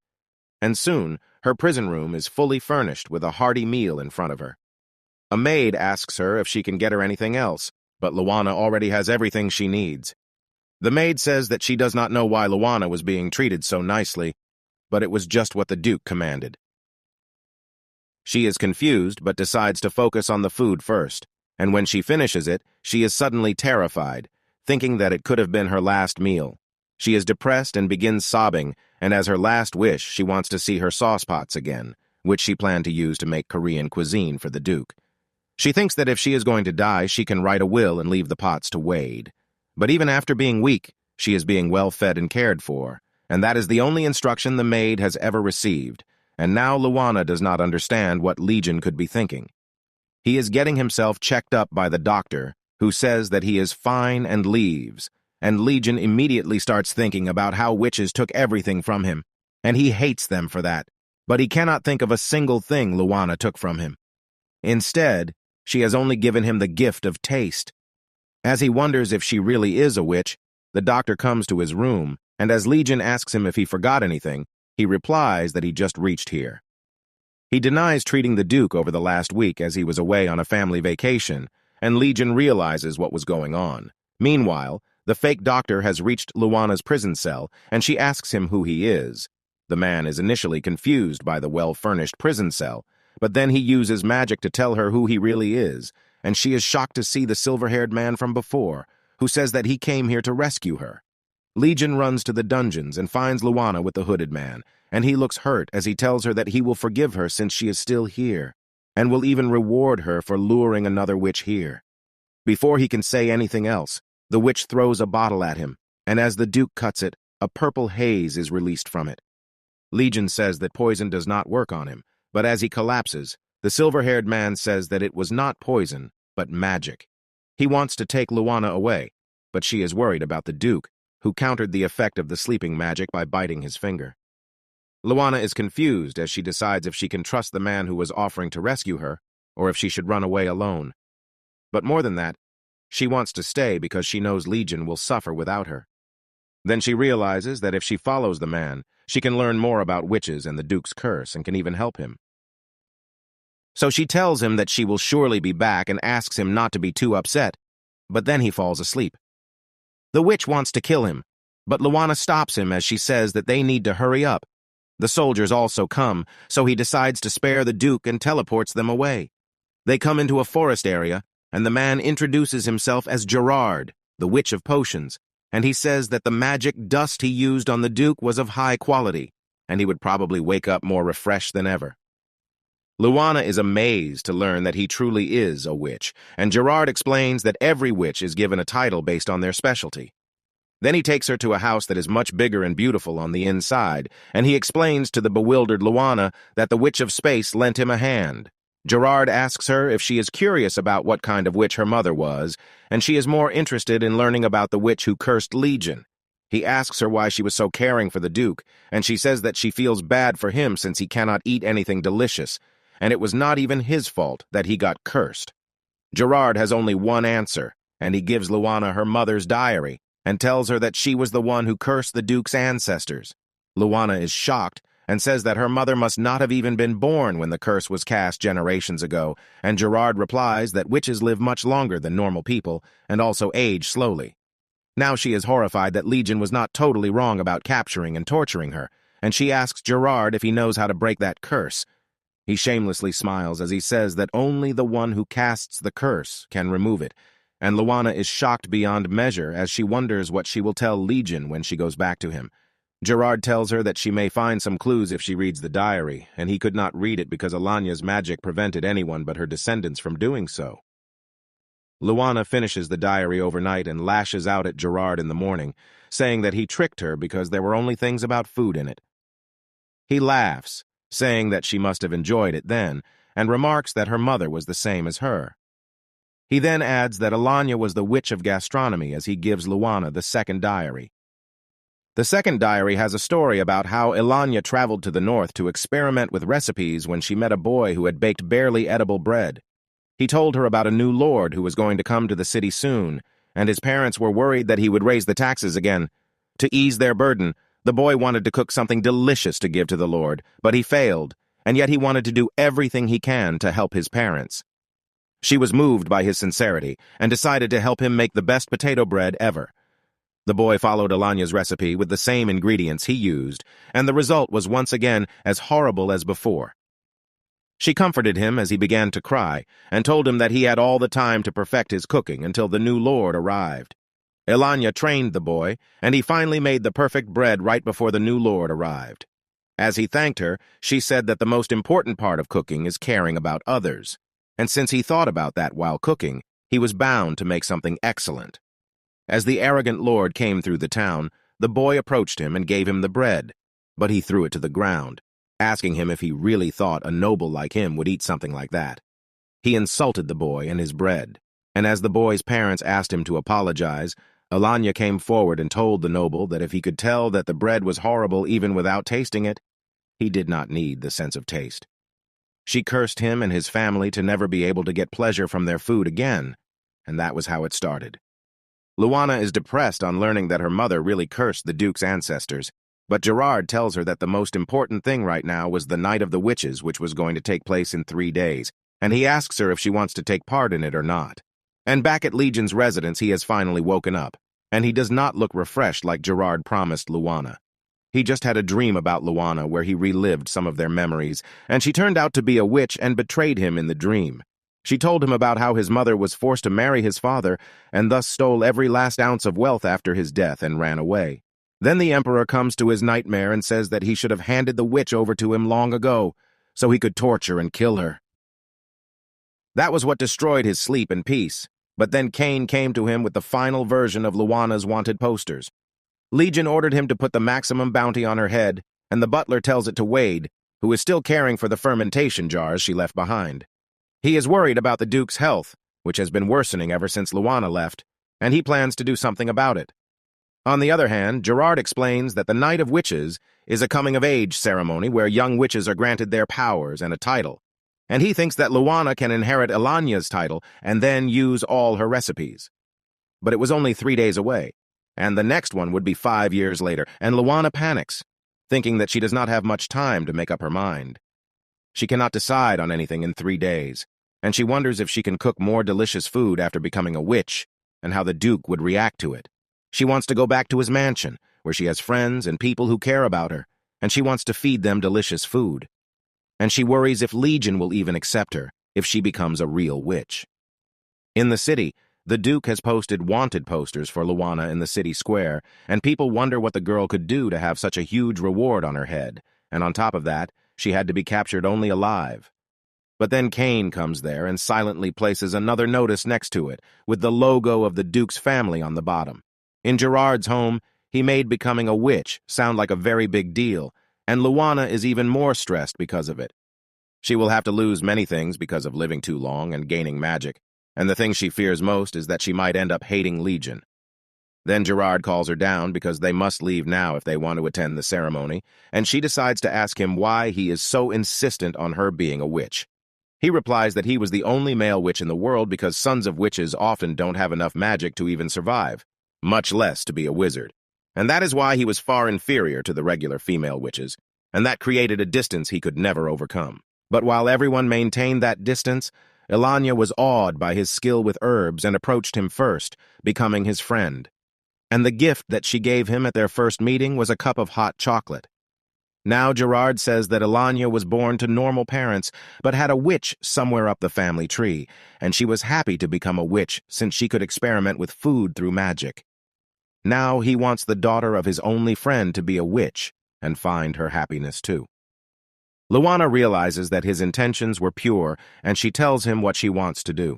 And soon, her prison room is fully furnished with a hearty meal in front of her. A maid asks her if she can get her anything else, but Luana already has everything she needs. The maid says that she does not know why Luana was being treated so nicely, but it was just what the Duke commanded. She is confused but decides to focus on the food first, and when she finishes it, she is suddenly terrified, thinking that it could have been her last meal. She is depressed and begins sobbing, and as her last wish, she wants to see her saucepots again, which she planned to use to make Korean cuisine for the Duke. She thinks that if she is going to die, she can write a will and leave the pots to Wade. But even after being weak, she is being well fed and cared for, and that is the only instruction the maid has ever received, and now Luana does not understand what Legion could be thinking. He is getting himself checked up by the doctor, who says that he is fine and leaves, and Legion immediately starts thinking about how witches took everything from him, and he hates them for that, but he cannot think of a single thing Luana took from him. Instead, she has only given him the gift of taste. As he wonders if she really is a witch, the doctor comes to his room, and as Legion asks him if he forgot anything, he replies that he just reached here. He denies treating the Duke over the last week as he was away on a family vacation, and Legion realizes what was going on. Meanwhile, the fake doctor has reached Luana's prison cell, and she asks him who he is. The man is initially confused by the well-furnished prison cell, but then he uses magic to tell her who he really is, and she is shocked to see the silver-haired man from before, who says that he came here to rescue her. Legion runs to the dungeons and finds Luana with the hooded man, and he looks hurt as he tells her that he will forgive her since she is still here, and will even reward her for luring another witch here. Before he can say anything else, the witch throws a bottle at him, and as the Duke cuts it, a purple haze is released from it. Legion says that poison does not work on him, but as he collapses, the silver-haired man says that it was not poison, but magic. He wants to take Luana away, but she is worried about the Duke, who countered the effect of the sleeping magic by biting his finger. Luana is confused as she decides if she can trust the man who was offering to rescue her, or if she should run away alone. But more than that, she wants to stay because she knows Legion will suffer without her. Then she realizes that if she follows the man, she can learn more about witches and the Duke's curse and can even help him. So she tells him that she will surely be back and asks him not to be too upset, but then he falls asleep. The witch wants to kill him, but Luana stops him as she says that they need to hurry up. The soldiers also come, so he decides to spare the Duke and teleports them away. They come into a forest area, and the man introduces himself as Gerard, the Witch of Potions, and he says that the magic dust he used on the Duke was of high quality, and he would probably wake up more refreshed than ever. Luana is amazed to learn that he truly is a witch, and Gerard explains that every witch is given a title based on their specialty. Then he takes her to a house that is much bigger and beautiful on the inside, and he explains to the bewildered Luana that the Witch of Space lent him a hand. Gerard asks her if she is curious about what kind of witch her mother was, and she is more interested in learning about the witch who cursed Legion. He asks her why she was so caring for the Duke, and she says that she feels bad for him since he cannot eat anything delicious, and it was not even his fault that he got cursed. Gerard has only one answer, and he gives Luana her mother's diary and tells her that she was the one who cursed the Duke's ancestors. Luana is shocked and says that her mother must not have even been born when the curse was cast generations ago, and Gerard replies that witches live much longer than normal people and also age slowly. Now she is horrified that Legion was not totally wrong about capturing and torturing her, and she asks Gerard if he knows how to break that curse. He shamelessly smiles as he says that only the one who casts the curse can remove it, and Luana is shocked beyond measure as she wonders what she will tell Legion when she goes back to him. Gerard tells her that she may find some clues if she reads the diary, and he could not read it because Alania's magic prevented anyone but her descendants from doing so. Luana finishes the diary overnight and lashes out at Gerard in the morning, saying that he tricked her because there were only things about food in it. He laughs, saying that she must have enjoyed it then, and remarks that her mother was the same as her. He then adds that Alania was the witch of gastronomy as he gives Luana the second diary. The second diary has a story about how Alania traveled to the north to experiment with recipes when she met a boy who had baked barely edible bread. He told her about a new lord who was going to come to the city soon, and his parents were worried that he would raise the taxes again. To ease their burden, the boy wanted to cook something delicious to give to the Lord, but he failed, and yet he wanted to do everything he can to help his parents. She was moved by his sincerity and decided to help him make the best potato bread ever. The boy followed Alania's recipe with the same ingredients he used, and the result was once again as horrible as before. She comforted him as he began to cry and told him that he had all the time to perfect his cooking until the new Lord arrived. Alania trained the boy, and he finally made the perfect bread right before the new Lord arrived. As he thanked her, she said that the most important part of cooking is caring about others, and since he thought about that while cooking, he was bound to make something excellent. As the arrogant Lord came through the town, the boy approached him and gave him the bread, but he threw it to the ground, asking him if he really thought a noble like him would eat something like that. He insulted the boy and his bread, and as the boy's parents asked him to apologize, Alania came forward and told the noble that if he could tell that the bread was horrible even without tasting it, he did not need the sense of taste. She cursed him and his family to never be able to get pleasure from their food again, and that was how it started. Luana is depressed on learning that her mother really cursed the Duke's ancestors, But Gerard tells her that the most important thing right now was the Night of the Witches, which was going to take place in 3 days, and he asks her if she wants to take part in it or not. And back at Legion's residence, he has finally woken up, and he does not look refreshed like Gerard promised Luana. He just had a dream about Luana where he relived some of their memories, and she turned out to be a witch and betrayed him in the dream. She told him about how his mother was forced to marry his father and thus stole every last ounce of wealth after his death and ran away. Then the Emperor comes to his nightmare and says that he should have handed the witch over to him long ago so he could torture and kill her. That was what destroyed his sleep and peace, but then Cain came to him with the final version of Luana's wanted posters. Legion ordered him to put the maximum bounty on her head, and the butler tells it to Wade, who is still caring for the fermentation jars she left behind. He is worried about the Duke's health, which has been worsening ever since Luana left, and he plans to do something about it. On the other hand, Gerard explains that the Night of Witches is a coming-of-age ceremony where young witches are granted their powers and a title, and he thinks that Luana can inherit Elanya's title and then use all her recipes. But it was only 3 days away, and the next one would be 5 years later, and Luana panics, thinking that she does not have much time to make up her mind. She cannot decide on anything in 3 days, and she wonders if she can cook more delicious food after becoming a witch, and how the Duke would react to it. She wants to go back to his mansion, where she has friends and people who care about her, and she wants to feed them delicious food. And she worries if Legion will even accept her if she becomes a real witch. In the city, the Duke has posted wanted posters for Luana in the city square, and people wonder what the girl could do to have such a huge reward on her head, and on top of that, she had to be captured only alive. But then Cain comes there and silently places another notice next to it, with the logo of the Duke's family on the bottom. In Gerard's home, he made becoming a witch sound like a very big deal, and Luana is even more stressed because of it. She will have to lose many things because of living too long and gaining magic, and the thing she fears most is that she might end up hating Legion. Then Gerard calls her down because they must leave now if they want to attend the ceremony, and she decides to ask him why he is so insistent on her being a witch. He replies that he was the only male witch in the world because sons of witches often don't have enough magic to even survive, much less to be a wizard. And that is why he was far inferior to the regular female witches, and that created a distance he could never overcome. But while everyone maintained that distance, Elanya was awed by his skill with herbs and approached him first, becoming his friend. And the gift that she gave him at their first meeting was a cup of hot chocolate. Now Gerard says that Elanya was born to normal parents, but had a witch somewhere up the family tree, and she was happy to become a witch since she could experiment with food through magic. Now he wants the daughter of his only friend to be a witch and find her happiness too. Luana realizes that his intentions were pure, and she tells him what she wants to do.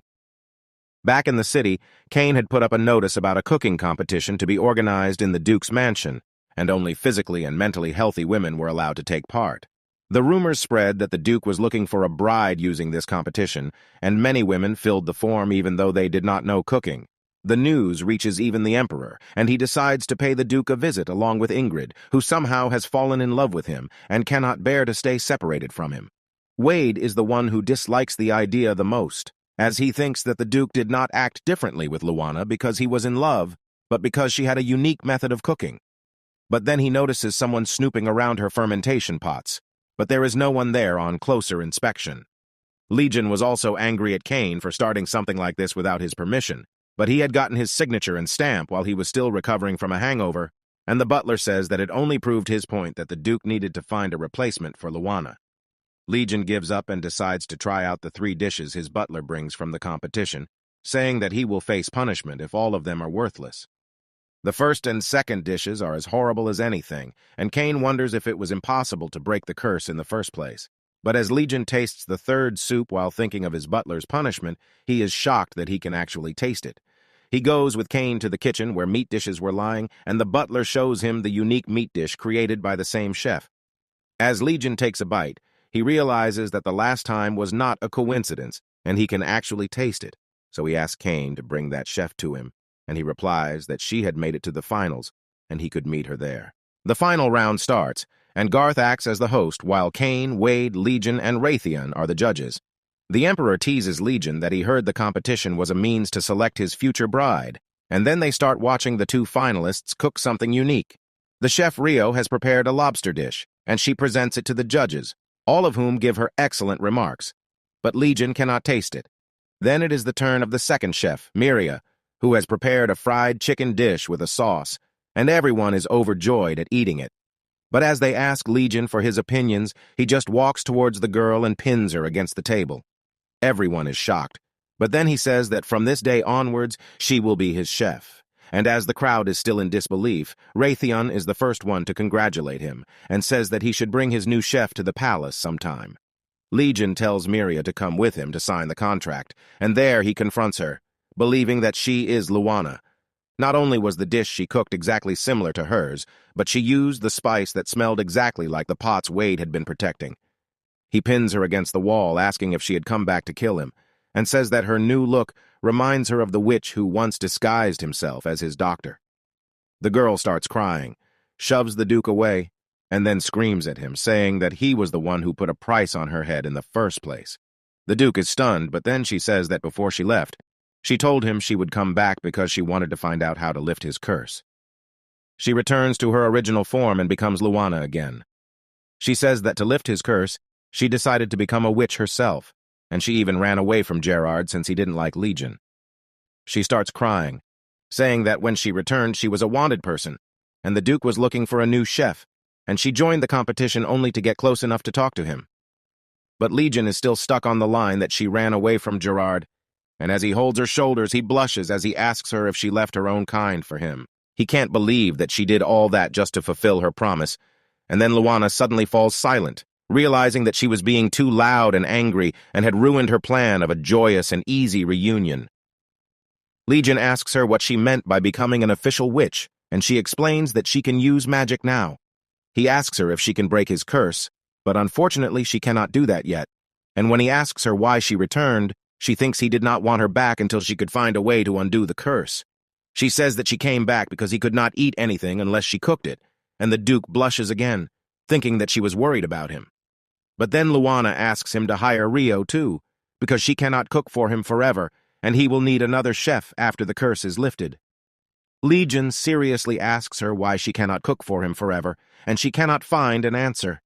Back in the city, Cain had put up a notice about a cooking competition to be organized in the Duke's mansion, and only physically and mentally healthy women were allowed to take part. The rumors spread that the Duke was looking for a bride using this competition, and many women filled the form even though they did not know cooking. The news reaches even the Emperor, and he decides to pay the Duke a visit along with Ingrid, who somehow has fallen in love with him and cannot bear to stay separated from him. Wade is the one who dislikes the idea the most, as he thinks that the Duke did not act differently with Luana because he was in love, but because she had a unique method of cooking. But then he notices someone snooping around her fermentation pots, but there is no one there on closer inspection. Legion was also angry at Cain for starting something like this without his permission, but he had gotten his signature and stamp while he was still recovering from a hangover, and the butler says that it only proved his point that the Duke needed to find a replacement for Luana. Legion gives up and decides to try out the 3 dishes his butler brings from the competition, saying that he will face punishment if all of them are worthless. The first and second dishes are as horrible as anything, and Cain wonders if it was impossible to break the curse in the first place. But as Legion tastes the 3rd soup while thinking of his butler's punishment, he is shocked that he can actually taste it. He goes with Cain to the kitchen where meat dishes were lying, and the butler shows him the unique meat dish created by the same chef. As Legion takes a bite, he realizes that the last time was not a coincidence, and he can actually taste it. So he asks Cain to bring that chef to him, and he replies that she had made it to the finals, and he could meet her there. The final round starts, and Garth acts as the host while Cain, Wade, Legion, and Raytheon are the judges. The Emperor teases Legion that he heard the competition was a means to select his future bride, and then they start watching the 2 finalists cook something unique. The chef Rio has prepared a lobster dish, and she presents it to the judges, all of whom give her excellent remarks. But Legion cannot taste it. Then it is the turn of the second chef, Miria, who has prepared a fried chicken dish with a sauce, and everyone is overjoyed at eating it. But as they ask Legion for his opinions, he just walks towards the girl and pins her against the table. Everyone is shocked, but then he says that from this day onwards, she will be his chef. And as the crowd is still in disbelief, Raytheon is the first one to congratulate him, and says that he should bring his new chef to the palace sometime. Legion tells Miria to come with him to sign the contract, and there he confronts her, believing that she is Luana. Not only was the dish she cooked exactly similar to hers, but she used the spice that smelled exactly like the pots Wade had been protecting. He pins her against the wall, asking if she had come back to kill him, and says that her new look reminds her of the witch who once disguised himself as his doctor. The girl starts crying, shoves the Duke away, and then screams at him, saying that he was the one who put a price on her head in the first place. The Duke is stunned, but then she says that before she left, she told him she would come back because she wanted to find out how to lift his curse. She returns to her original form and becomes Luana again. She says that to lift his curse, she decided to become a witch herself, and she even ran away from Gerard since he didn't like Legion. She starts crying, saying that when she returned she was a wanted person, and the Duke was looking for a new chef, and she joined the competition only to get close enough to talk to him. But Legion is still stuck on the line that she ran away from Gerard, and as he holds her shoulders, he blushes as he asks her if she left her own kind for him. He can't believe that she did all that just to fulfill her promise, and then Luana suddenly falls silent, realizing that she was being too loud and angry and had ruined her plan of a joyous and easy reunion. Legion asks her what she meant by becoming an official witch, and she explains that she can use magic now. He asks her if she can break his curse, but unfortunately she cannot do that yet, and when he asks her why she returned, she thinks he did not want her back until she could find a way to undo the curse. She says that she came back because he could not eat anything unless she cooked it, and the Duke blushes again, thinking that she was worried about him. But then Luana asks him to hire Rio too, because she cannot cook for him forever, and he will need another chef after the curse is lifted. Legion seriously asks her why she cannot cook for him forever, and she cannot find an answer.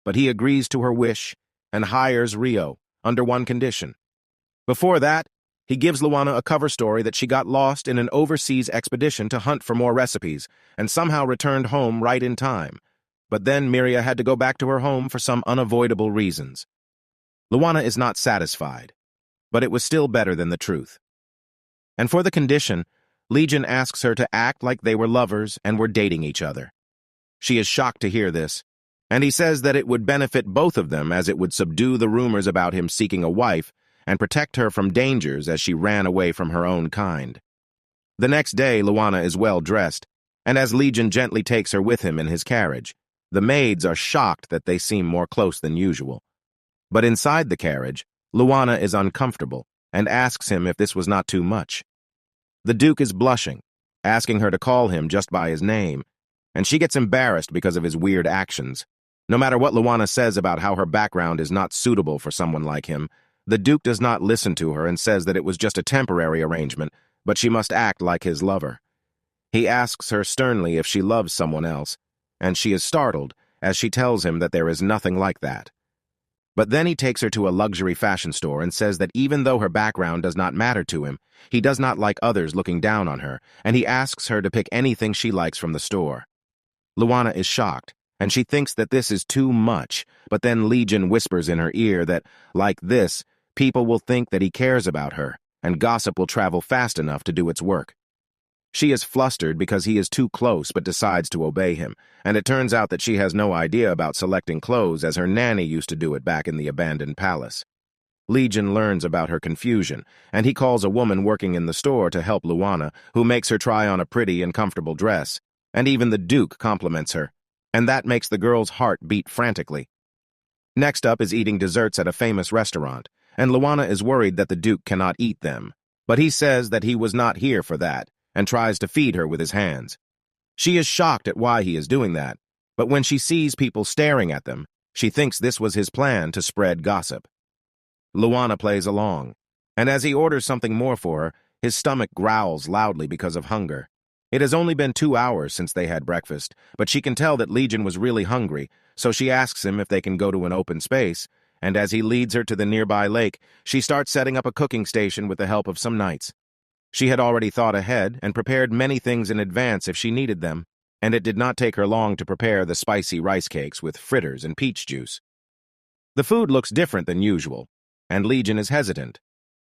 But he agrees to her wish and hires Rio, under one condition. Before that, he gives Luana a cover story that she got lost in an overseas expedition to hunt for more recipes, and somehow returned home right in time. But then Miria had to go back to her home for some unavoidable reasons. Luana is not satisfied, but it was still better than the truth. And for the condition, Legion asks her to act like they were lovers and were dating each other. She is shocked to hear this, and he says that it would benefit both of them as it would subdue the rumors about him seeking a wife and protect her from dangers as she ran away from her own kind. The next day, Luana is well dressed, and as Legion gently takes her with him in his carriage, the maids are shocked that they seem more close than usual. But inside the carriage, Luana is uncomfortable and asks him if this was not too much. The Duke is blushing, asking her to call him just by his name, and she gets embarrassed because of his weird actions. No matter what Luana says about how her background is not suitable for someone like him, the Duke does not listen to her and says that it was just a temporary arrangement, but she must act like his lover. He asks her sternly if she loves someone else, and she is startled as she tells him that there is nothing like that. But then he takes her to a luxury fashion store and says that even though her background does not matter to him, he does not like others looking down on her, and he asks her to pick anything she likes from the store. Luana is shocked, and she thinks that this is too much, but then Legion whispers in her ear that, like this, people will think that he cares about her, and gossip will travel fast enough to do its work. She is flustered because he is too close but decides to obey him, and it turns out that she has no idea about selecting clothes as her nanny used to do it back in the abandoned palace. Legion learns about her confusion, and he calls a woman working in the store to help Luana, who makes her try on a pretty and comfortable dress, and even the Duke compliments her, and that makes the girl's heart beat frantically. Next up is eating desserts at a famous restaurant, and Luana is worried that the Duke cannot eat them, but he says that he was not here for that, and tries to feed her with his hands. She is shocked at why he is doing that, but when she sees people staring at them, she thinks this was his plan to spread gossip. Luana plays along, and as he orders something more for her, his stomach growls loudly because of hunger. It has only been 2 hours since they had breakfast, but she can tell that Legion was really hungry, so she asks him if they can go to an open space, and as he leads her to the nearby lake, she starts setting up a cooking station with the help of some knights. She had already thought ahead and prepared many things in advance if she needed them, and it did not take her long to prepare the spicy rice cakes with fritters and peach juice. The food looks different than usual, and Legion is hesitant.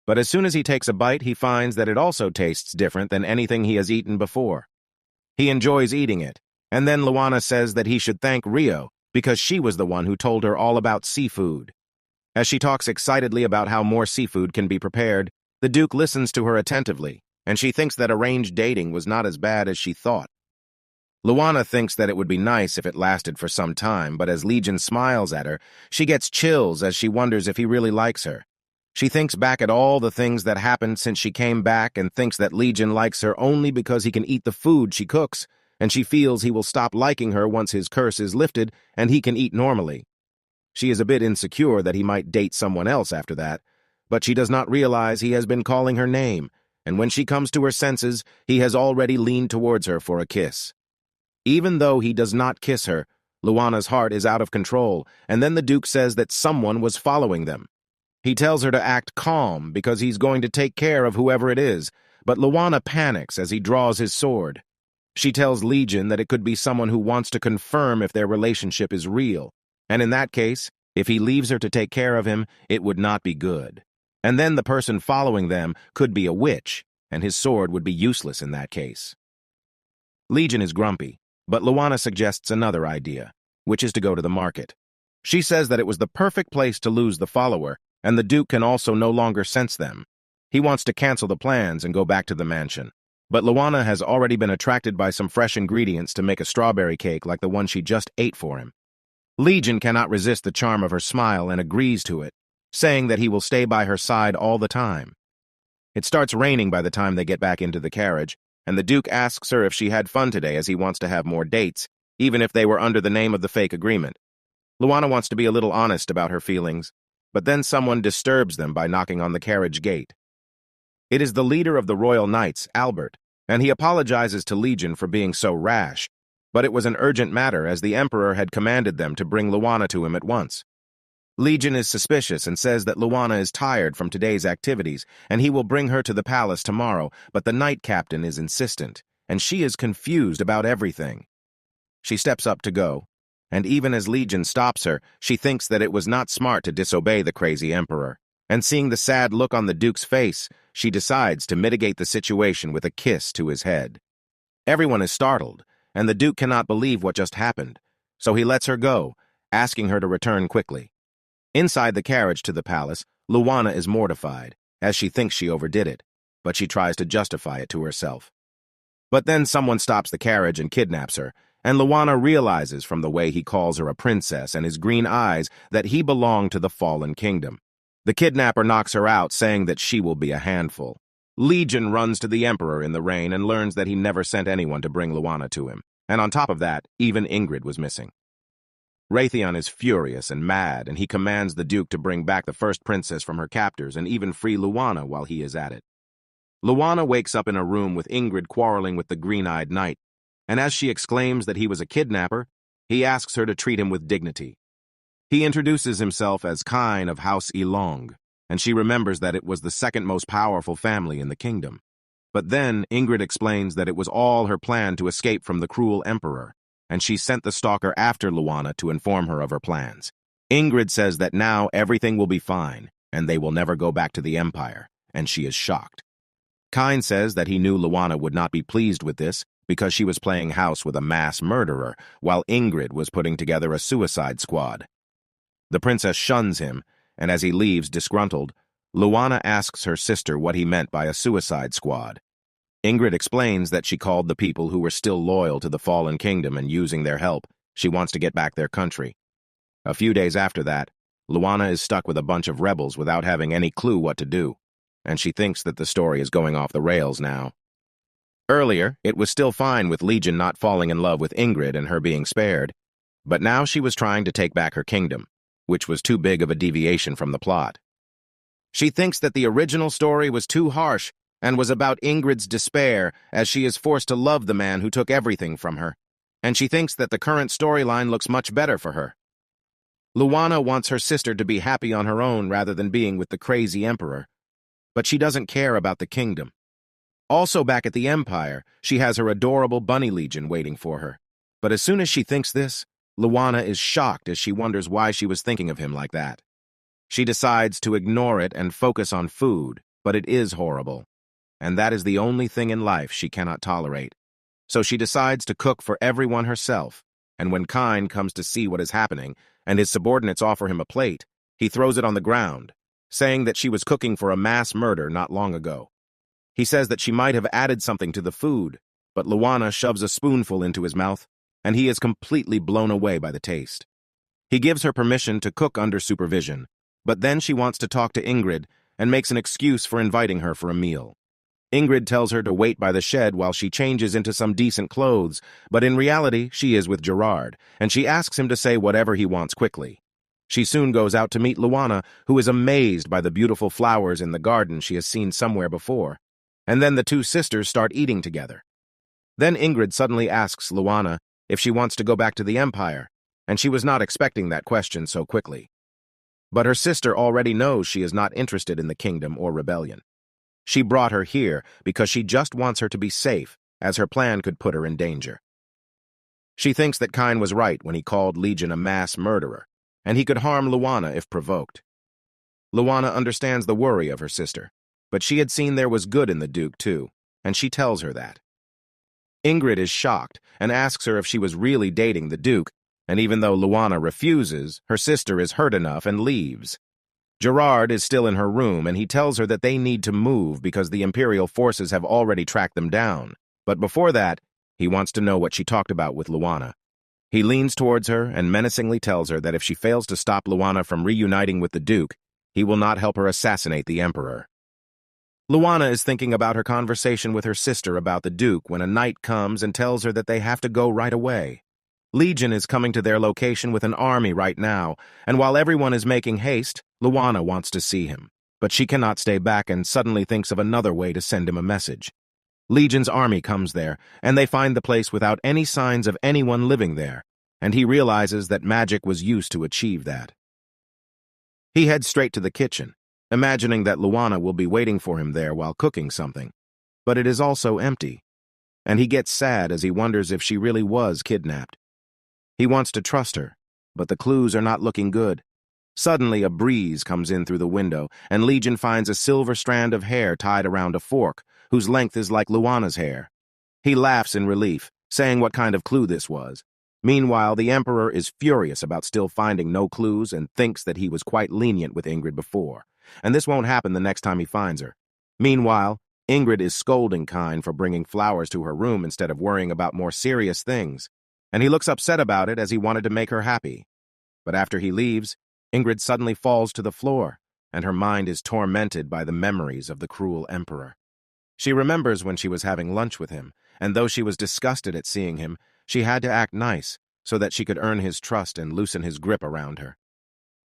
But as soon as he takes a bite, he finds that it also tastes different than anything he has eaten before. He enjoys eating it, and then Luana says that he should thank Rio because she was the one who told her all about seafood. As she talks excitedly about how more seafood can be prepared, the Duke listens to her attentively, and she thinks that arranged dating was not as bad as she thought. Luana thinks that it would be nice if it lasted for some time, but as Legion smiles at her, she gets chills as she wonders if he really likes her. She thinks back at all the things that happened since she came back and thinks that Legion likes her only because he can eat the food she cooks, and she feels he will stop liking her once his curse is lifted and he can eat normally. She is a bit insecure that he might date someone else after that, but she does not realize he has been calling her name, and when she comes to her senses, he has already leaned towards her for a kiss. Even though he does not kiss her, Luana's heart is out of control, and then the Duke says that someone was following them. He tells her to act calm because he's going to take care of whoever it is, but Luana panics as he draws his sword. She tells Legion that it could be someone who wants to confirm if their relationship is real, and in that case, if he leaves her to take care of him, it would not be good. And then the person following them could be a witch, and his sword would be useless in that case. Legion is grumpy, but Luana suggests another idea, which is to go to the market. She says that it was the perfect place to lose the follower, and the Duke can also no longer sense them. He wants to cancel the plans and go back to the mansion. But Luana has already been attracted by some fresh ingredients to make a strawberry cake like the one she just ate for him. Legion cannot resist the charm of her smile and agrees to it, saying that he will stay by her side all the time. It starts raining by the time they get back into the carriage, and the Duke asks her if she had fun today as he wants to have more dates, even if they were under the name of the fake agreement. Luana wants to be a little honest about her feelings, but then someone disturbs them by knocking on the carriage gate. It is the leader of the Royal Knights, Albert, and he apologizes to Legion for being so rash, but it was an urgent matter as the Emperor had commanded them to bring Luana to him at once. Legion is suspicious and says that Luana is tired from today's activities, and he will bring her to the palace tomorrow, but the Knight Captain is insistent, and she is confused about everything. She steps up to go, and even as Legion stops her, she thinks that it was not smart to disobey the crazy Emperor, and seeing the sad look on the Duke's face, she decides to mitigate the situation with a kiss to his head. Everyone is startled, and the Duke cannot believe what just happened, so he lets her go, asking her to return quickly. Inside the carriage to the palace, Luana is mortified, as she thinks she overdid it, but she tries to justify it to herself. But then someone stops the carriage and kidnaps her, and Luana realizes from the way he calls her a princess and his green eyes that he belonged to the fallen kingdom. The kidnapper knocks her out, saying that she will be a handful. Legion runs to the Emperor in the rain and learns that he never sent anyone to bring Luana to him, and on top of that, even Ingrid was missing. Raytheon is furious and mad, and he commands the Duke to bring back the first princess from her captors and even free Luana while he is at it. Luana wakes up in a room with Ingrid quarreling with the green-eyed knight, and as she exclaims that he was a kidnapper, he asks her to treat him with dignity. He introduces himself as Kine of House Ilong, and she remembers that it was the second most powerful family in the kingdom. But then Ingrid explains that it was all her plan to escape from the cruel emperor, and she sent the stalker after Luana to inform her of her plans. Ingrid says that now everything will be fine, and they will never go back to the Empire, and she is shocked. Kine says that he knew Luana would not be pleased with this because she was playing house with a mass murderer, while Ingrid was putting together a suicide squad. The princess shuns him, and as he leaves disgruntled, Luana asks her sister what he meant by a suicide squad. Ingrid explains that she called the people who were still loyal to the fallen kingdom and using their help. She wants to get back their country. A few days after that, Luana is stuck with a bunch of rebels without having any clue what to do, and she thinks that the story is going off the rails now. Earlier, it was still fine with Legion not falling in love with Ingrid and her being spared, but now she was trying to take back her kingdom, which was too big of a deviation from the plot. She thinks that the original story was too harsh, and was about Ingrid's despair as she is forced to love the man who took everything from her, and she thinks that the current storyline looks much better for her. Luana wants her sister to be happy on her own rather than being with the crazy emperor, but she doesn't care about the kingdom. Also back at the Empire, she has her adorable bunny legion waiting for her. But as soon as she thinks this, Luana is shocked as she wonders why she was thinking of him like that. She decides to ignore it and focus on food, but it is horrible. And that is the only thing in life she cannot tolerate. So she decides to cook for everyone herself, and when Kine comes to see what is happening and his subordinates offer him a plate, he throws it on the ground, saying that she was cooking for a mass murder not long ago. He says that she might have added something to the food, but Luana shoves a spoonful into his mouth, and he is completely blown away by the taste. He gives her permission to cook under supervision, but then she wants to talk to Ingrid and makes an excuse for inviting her for a meal. Ingrid tells her to wait by the shed while she changes into some decent clothes, but in reality, she is with Gerard, and she asks him to say whatever he wants quickly. She soon goes out to meet Luana, who is amazed by the beautiful flowers in the garden she has seen somewhere before. And then the two sisters start eating together. Then Ingrid suddenly asks Luana if she wants to go back to the Empire, and she was not expecting that question so quickly. But her sister already knows she is not interested in the kingdom or rebellion. She brought her here because she just wants her to be safe, as her plan could put her in danger. She thinks that Kine was right when he called Legion a mass murderer, and he could harm Luana if provoked. Luana understands the worry of her sister, but she had seen there was good in the Duke too, and she tells her that. Ingrid is shocked and asks her if she was really dating the Duke, and even though Luana refuses, her sister is hurt enough and leaves. Gerard is still in her room, and he tells her that they need to move because the Imperial forces have already tracked them down. But before that, he wants to know what she talked about with Luana. He leans towards her and menacingly tells her that if she fails to stop Luana from reuniting with the Duke, he will not help her assassinate the Emperor. Luana is thinking about her conversation with her sister about the Duke when a knight comes and tells her that they have to go right away. Legion is coming to their location with an army right now, and while everyone is making haste, Luana wants to see him. But she cannot stay back and suddenly thinks of another way to send him a message. Legion's army comes there, and they find the place without any signs of anyone living there, and he realizes that magic was used to achieve that. He heads straight to the kitchen, imagining that Luana will be waiting for him there while cooking something. But it is also empty, and he gets sad as he wonders if she really was kidnapped. He wants to trust her, but the clues are not looking good. Suddenly, a breeze comes in through the window, and Legion finds a silver strand of hair tied around a fork, whose length is like Luana's hair. He laughs in relief, saying what kind of clue this was. Meanwhile, the Emperor is furious about still finding no clues and thinks that he was quite lenient with Ingrid before, and this won't happen the next time he finds her. Meanwhile, Ingrid is scolding Kine for bringing flowers to her room instead of worrying about more serious things, and he looks upset about it as he wanted to make her happy. But after he leaves, Ingrid suddenly falls to the floor, and her mind is tormented by the memories of the cruel Emperor. She remembers when she was having lunch with him, and though she was disgusted at seeing him, she had to act nice so that she could earn his trust and loosen his grip around her.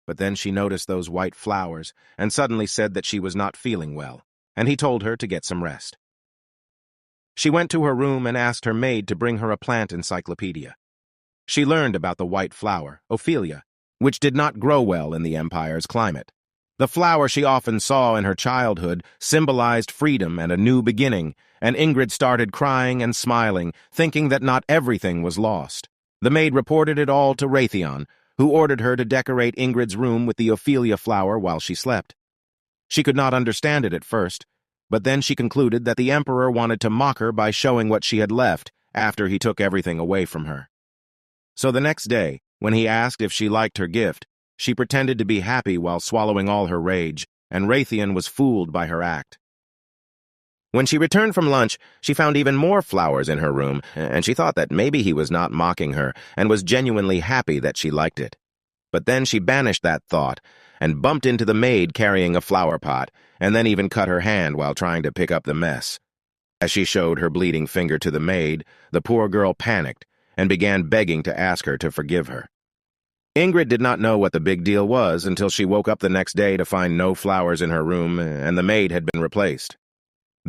But then she noticed those white flowers and suddenly said that she was not feeling well, and he told her to get some rest. She went to her room and asked her maid to bring her a plant encyclopedia. She learned about the white flower, Ophelia, which did not grow well in the Empire's climate. The flower she often saw in her childhood symbolized freedom and a new beginning, and Ingrid started crying and smiling, thinking that not everything was lost. The maid reported it all to Raytheon, who ordered her to decorate Ingrid's room with the Ophelia flower while she slept. She could not understand it at first, but then she concluded that the Emperor wanted to mock her by showing what she had left after he took everything away from her. So the next day, when he asked if she liked her gift, she pretended to be happy while swallowing all her rage, and Raytheon was fooled by her act. When she returned from lunch, she found even more flowers in her room, and she thought that maybe he was not mocking her and was genuinely happy that she liked it. But then she banished that thought and bumped into the maid carrying a flower pot, and then even cut her hand while trying to pick up the mess. As she showed her bleeding finger to the maid, the poor girl panicked and began begging to ask her to forgive her. Ingrid did not know what the big deal was until she woke up the next day to find no flowers in her room and the maid had been replaced.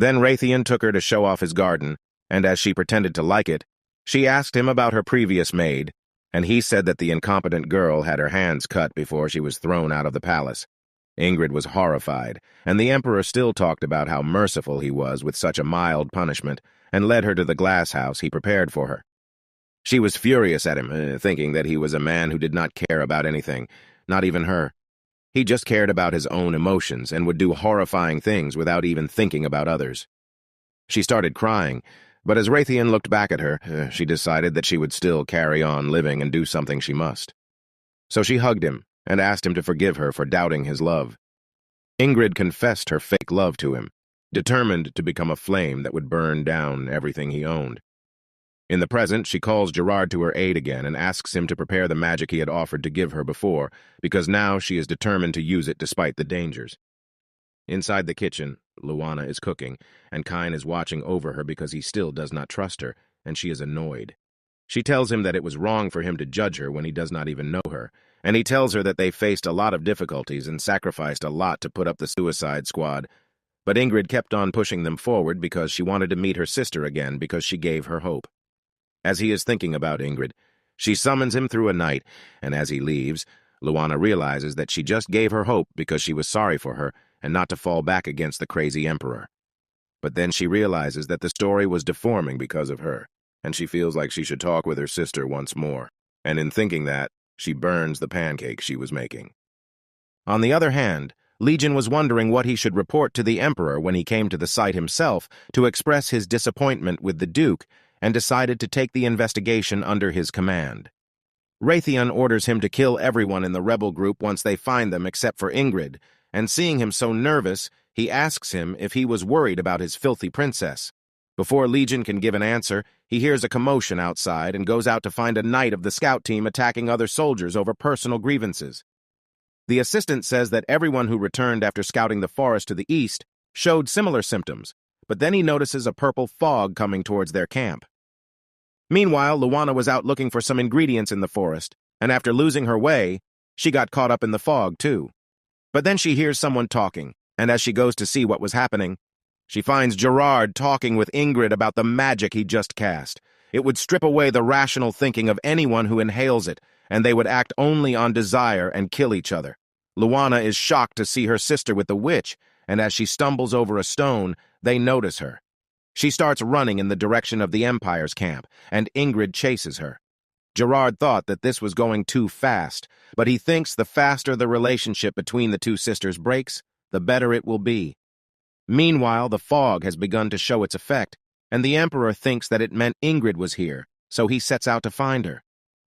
Then Raytheon took her to show off his garden, and as she pretended to like it, she asked him about her previous maid, and he said that the incompetent girl had her hands cut before she was thrown out of the palace. Ingrid was horrified, and the emperor still talked about how merciful he was with such a mild punishment, and led her to the glass house he prepared for her. She was furious at him, thinking that he was a man who did not care about anything, not even her. He just cared about his own emotions and would do horrifying things without even thinking about others. She started crying, but as Raytheon looked back at her, she decided that she would still carry on living and do something she must. So she hugged him and asked him to forgive her for doubting his love. Ingrid confessed her fake love to him, determined to become a flame that would burn down everything he owned. In the present, she calls Gerard to her aid again and asks him to prepare the magic he had offered to give her before, because now she is determined to use it despite the dangers. Inside the kitchen, Luana is cooking, and Kine is watching over her because he still does not trust her, and she is annoyed. She tells him that it was wrong for him to judge her when he does not even know her, and he tells her that they faced a lot of difficulties and sacrificed a lot to put up the suicide squad. But Ingrid kept on pushing them forward because she wanted to meet her sister again because she gave her hope. As he is thinking about Ingrid, she summons him through a night, and as he leaves, Luana realizes that she just gave her hope because she was sorry for her and not to fall back against the crazy emperor. But then she realizes that the story was deforming because of her, and she feels like she should talk with her sister once more, and in thinking that, she burns the pancake she was making. On the other hand, Legion was wondering what he should report to the emperor when he came to the site himself to express his disappointment with the Duke and decided to take the investigation under his command. Raytheon orders him to kill everyone in the rebel group once they find them except for Ingrid, and seeing him so nervous, he asks him if he was worried about his filthy princess. Before Legion can give an answer, he hears a commotion outside and goes out to find a knight of the scout team attacking other soldiers over personal grievances. The assistant says that everyone who returned after scouting the forest to the east showed similar symptoms, but then he notices a purple fog coming towards their camp. Meanwhile, Luana was out looking for some ingredients in the forest, and after losing her way, she got caught up in the fog too. But then she hears someone talking, and as she goes to see what was happening, she finds Gerard talking with Ingrid about the magic he just cast. It would strip away the rational thinking of anyone who inhales it, and they would act only on desire and kill each other. Luana is shocked to see her sister with the witch, and as she stumbles over a stone, they notice her. She starts running in the direction of the Empire's camp, and Ingrid chases her. Gerard thought that this was going too fast, but he thinks the faster the relationship between the two sisters breaks, the better it will be. Meanwhile, the fog has begun to show its effect, and the Emperor thinks that it meant Ingrid was here, so he sets out to find her.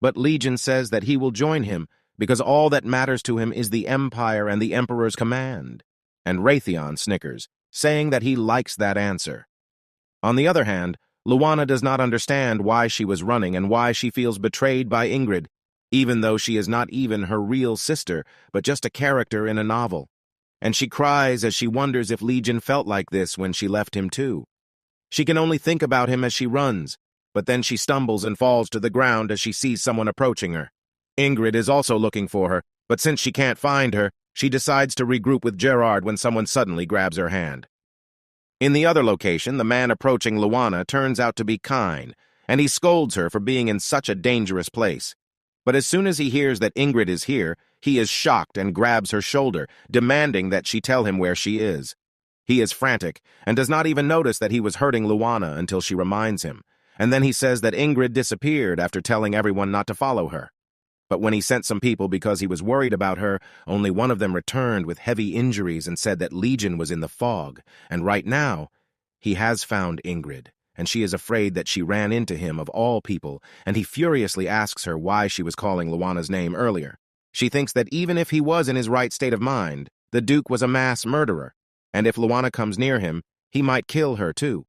But Legion says that he will join him because all that matters to him is the Empire and the Emperor's command. And Raytheon snickers, saying that he likes that answer. On the other hand, Luana does not understand why she was running and why she feels betrayed by Ingrid, even though she is not even her real sister, but just a character in a novel. And she cries as she wonders if Legion felt like this when she left him too. She can only think about him as she runs, but then she stumbles and falls to the ground as she sees someone approaching her. Ingrid is also looking for her, but since she can't find her, she decides to regroup with Gerard when someone suddenly grabs her hand. In the other location, the man approaching Luana turns out to be Kine, and he scolds her for being in such a dangerous place. But as soon as he hears that Ingrid is here, he is shocked and grabs her shoulder, demanding that she tell him where she is. He is frantic, and does not even notice that he was hurting Luana until she reminds him, and then he says that Ingrid disappeared after telling everyone not to follow her. But when he sent some people because he was worried about her, only one of them returned with heavy injuries and said that Legion was in the fog, and right now, he has found Ingrid, and she is afraid that she ran into him of all people, and he furiously asks her why she was calling Luana's name earlier. She thinks that even if he was in his right state of mind, the Duke was a mass murderer, and if Luana comes near him, he might kill her too.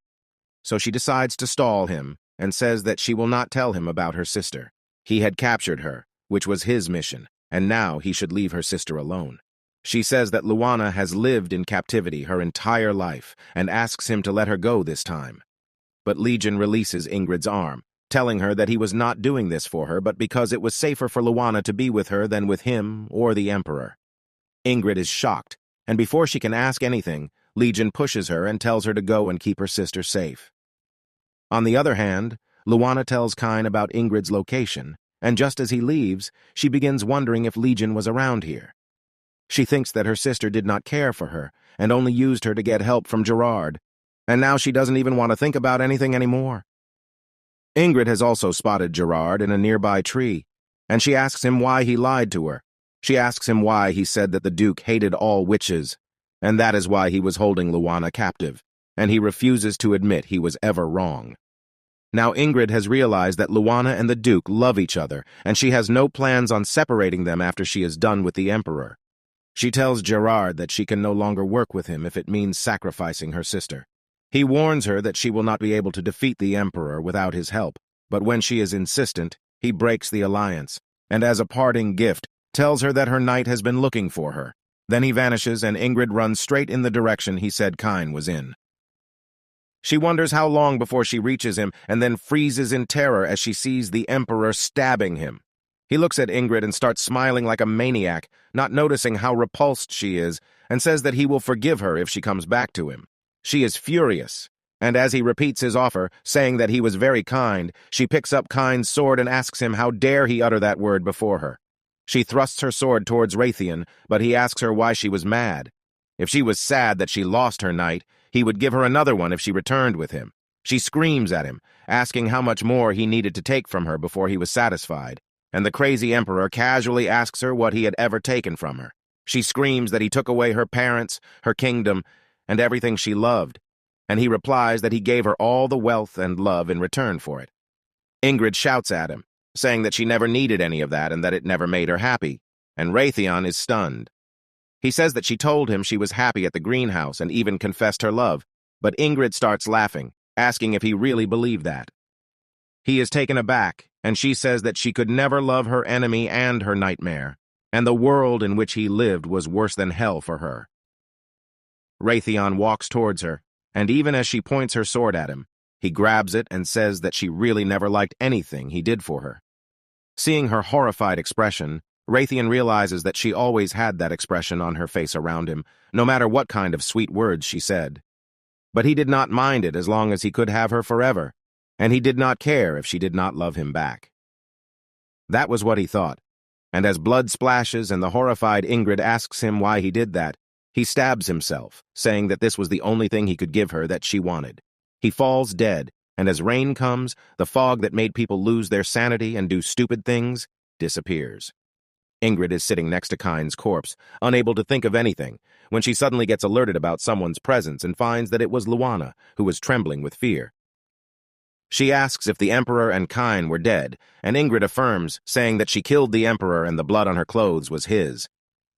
So she decides to stall him, and says that she will not tell him about her sister. He had captured her, which was his mission, and now he should leave her sister alone. She says that Luana has lived in captivity her entire life and asks him to let her go this time. But Legion releases Ingrid's arm, telling her that he was not doing this for her but because it was safer for Luana to be with her than with him or the Emperor. Ingrid is shocked, and before she can ask anything, Legion pushes her and tells her to go and keep her sister safe. On the other hand, Luana tells Kine about Ingrid's location, and just as he leaves, she begins wondering if Legion was around here. She thinks that her sister did not care for her and only used her to get help from Gerard, and now she doesn't even want to think about anything anymore. Ingrid has also spotted Gerard in a nearby tree, and she asks him why he lied to her. She asks him why he said that the Duke hated all witches, and that is why he was holding Luana captive, and he refuses to admit he was ever wrong. Now Ingrid has realized that Luana and the Duke love each other, and she has no plans on separating them after she is done with the Emperor. She tells Gerard that she can no longer work with him if it means sacrificing her sister. He warns her that she will not be able to defeat the Emperor without his help, but when she is insistent, he breaks the alliance, and as a parting gift, tells her that her knight has been looking for her. Then he vanishes and Ingrid runs straight in the direction he said Kine was in. She wonders how long before she reaches him and then freezes in terror as she sees the Emperor stabbing him. He looks at Ingrid and starts smiling like a maniac, not noticing how repulsed she is, and says that he will forgive her if she comes back to him. She is furious, and as he repeats his offer, saying that he was very kind, she picks up Kine's sword and asks him how dare he utter that word before her. She thrusts her sword towards Raytheon, but he asks her why she was mad. If she was sad that she lost her knight, he would give her another one if she returned with him. She screams at him, asking how much more he needed to take from her before he was satisfied, and the crazy Emperor casually asks her what he had ever taken from her. She screams that he took away her parents, her kingdom, and everything she loved, and he replies that he gave her all the wealth and love in return for it. Ingrid shouts at him, saying that she never needed any of that and that it never made her happy, and Raytheon is stunned. He says that she told him she was happy at the greenhouse and even confessed her love, but Ingrid starts laughing, asking if he really believed that. He is taken aback, and she says that she could never love her enemy and her nightmare, and the world in which he lived was worse than hell for her. Raytheon walks towards her, and even as she points her sword at him, he grabs it and says that she really never liked anything he did for her. Seeing her horrified expression, Raytheon realizes that she always had that expression on her face around him, no matter what kind of sweet words she said. But he did not mind it as long as he could have her forever, and he did not care if she did not love him back. That was what he thought, and as blood splashes and the horrified Ingrid asks him why he did that, he stabs himself, saying that this was the only thing he could give her that she wanted. He falls dead, and as rain comes, the fog that made people lose their sanity and do stupid things disappears. Ingrid is sitting next to Kine's corpse, unable to think of anything, when she suddenly gets alerted about someone's presence and finds that it was Luana, who was trembling with fear. She asks if the Emperor and Kine were dead, and Ingrid affirms, saying that she killed the Emperor and the blood on her clothes was his.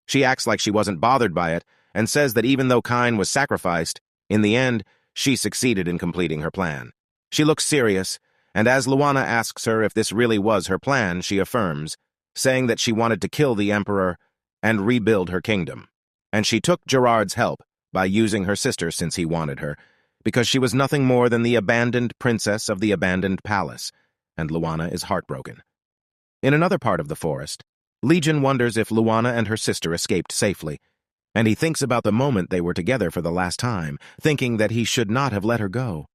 She acts like she wasn't bothered by it, and says that even though Kine was sacrificed, in the end, she succeeded in completing her plan. She looks serious, and as Luana asks her if this really was her plan, she affirms, saying that she wanted to kill the Emperor and rebuild her kingdom. And she took Gerard's help by using her sister since he wanted her, because she was nothing more than the abandoned princess of the abandoned palace, and Luana is heartbroken. In another part of the forest, Legion wonders if Luana and her sister escaped safely, and he thinks about the moment they were together for the last time, thinking that he should not have let her go.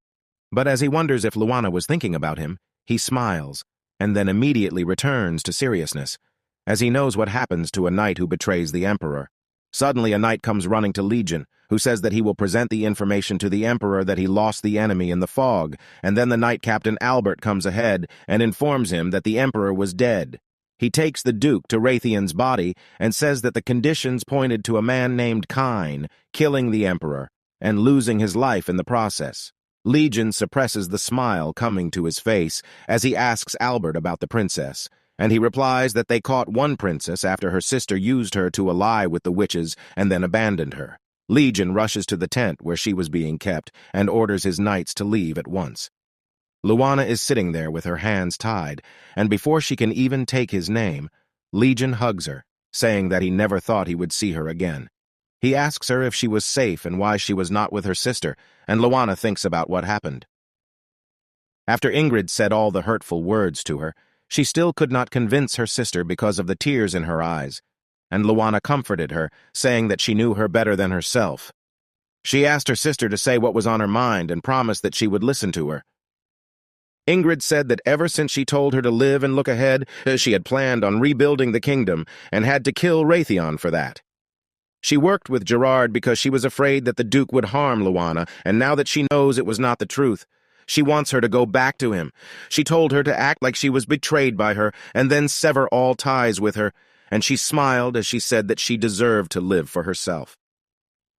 But as he wonders if Luana was thinking about him, he smiles, and then immediately returns to seriousness, as he knows what happens to a knight who betrays the Emperor. Suddenly a knight comes running to Legion, who says that he will present the information to the Emperor that he lost the enemy in the fog, and then the knight captain Albert comes ahead and informs him that the Emperor was dead. He takes the Duke to Raytheon's body and says that the conditions pointed to a man named Kine killing the Emperor and losing his life in the process. Legion suppresses the smile coming to his face as he asks Albert about the princess, and he replies that they caught one princess after her sister used her to ally with the witches and then abandoned her. Legion rushes to the tent where she was being kept and orders his knights to leave at once. Luana is sitting there with her hands tied, and before she can even take his name, Legion hugs her, saying that he never thought he would see her again. He asks her if she was safe and why she was not with her sister, and Luana thinks about what happened. After Ingrid said all the hurtful words to her, she still could not convince her sister because of the tears in her eyes, and Luana comforted her, saying that she knew her better than herself. She asked her sister to say what was on her mind and promised that she would listen to her. Ingrid said that ever since she told her to live and look ahead, she had planned on rebuilding the kingdom and had to kill Raytheon for that. She worked with Gerard because she was afraid that the Duke would harm Luana, and now that she knows it was not the truth, she wants her to go back to him. She told her to act like she was betrayed by her and then sever all ties with her, and she smiled as she said that she deserved to live for herself.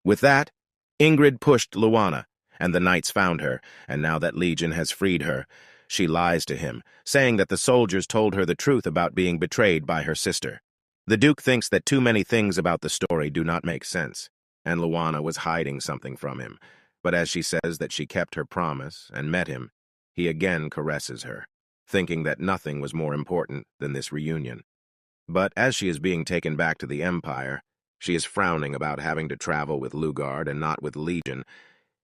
With that, Ingrid pushed Luana, and the knights found her, and now that Legion has freed her, she lies to him, saying that the soldiers told her the truth about being betrayed by her sister. The Duke thinks that too many things about the story do not make sense, and Luana was hiding something from him. But as she says that she kept her promise and met him, he again caresses her, thinking that nothing was more important than this reunion. But as she is being taken back to the Empire, she is frowning about having to travel with Lugard and not with Legion.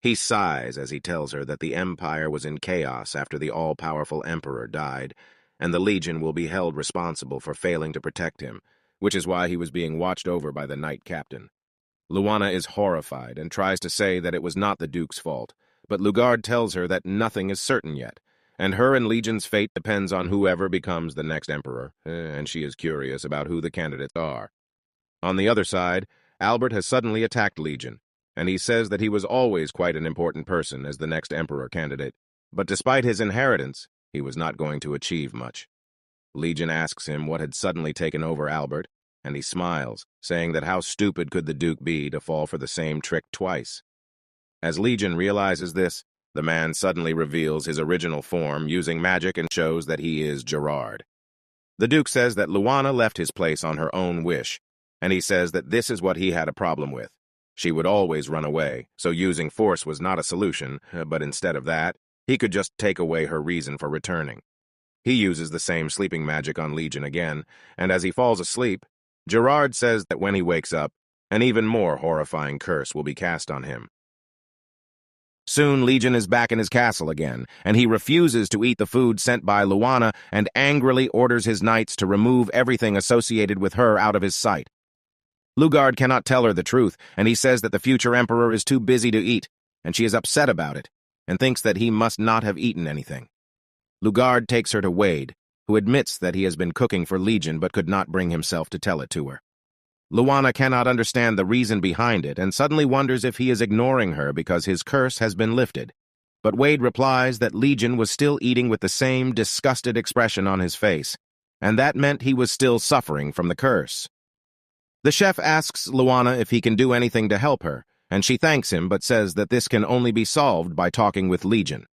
He sighs as he tells her that the Empire was in chaos after the all-powerful Emperor died, and the Legion will be held responsible for failing to protect him, which is why he was being watched over by the Knight Captain. Luana is horrified and tries to say that it was not the Duke's fault, but Lugard tells her that nothing is certain yet, and her and Legion's fate depends on whoever becomes the next Emperor, and she is curious about who the candidates are. On the other side, Albert has suddenly attacked Legion, and he says that he was always quite an important person as the next Emperor candidate, but despite his inheritance, he was not going to achieve much. Legion asks him what had suddenly taken over Albert, and he smiles, saying that how stupid could the Duke be to fall for the same trick twice. As Legion realizes this, the man suddenly reveals his original form using magic and shows that he is Gerard. The Duke says that Luana left his place on her own wish, and he says that this is what he had a problem with. She would always run away, so using force was not a solution, but instead of that, he could just take away her reason for returning. He uses the same sleeping magic on Legion again, and as he falls asleep, Gerard says that when he wakes up, an even more horrifying curse will be cast on him. Soon Legion is back in his castle again, and he refuses to eat the food sent by Luana and angrily orders his knights to remove everything associated with her out of his sight. Lugard cannot tell her the truth, and he says that the future emperor is too busy to eat, and she is upset about it, and thinks that he must not have eaten anything. Lugard takes her to Wade, who admits that he has been cooking for Legion but could not bring himself to tell it to her. Luana cannot understand the reason behind it and suddenly wonders if he is ignoring her because his curse has been lifted. But Wade replies that Legion was still eating with the same disgusted expression on his face, and that meant he was still suffering from the curse. The chef asks Luana if he can do anything to help her, and she thanks him but says that this can only be solved by talking with Legion.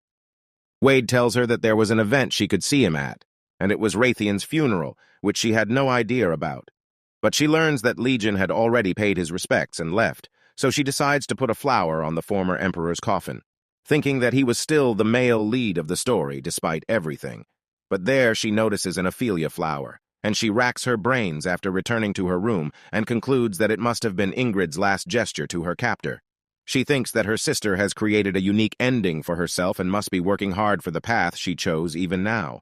Wade tells her that there was an event she could see him at, and it was Raytheon's funeral, which she had no idea about. But she learns that Legion had already paid his respects and left, so she decides to put a flower on the former emperor's coffin, thinking that he was still the male lead of the story despite everything. But there she notices an Ophelia flower, and she racks her brains after returning to her room and concludes that it must have been Ingrid's last gesture to her captor. She thinks that her sister has created a unique ending for herself and must be working hard for the path she chose even now.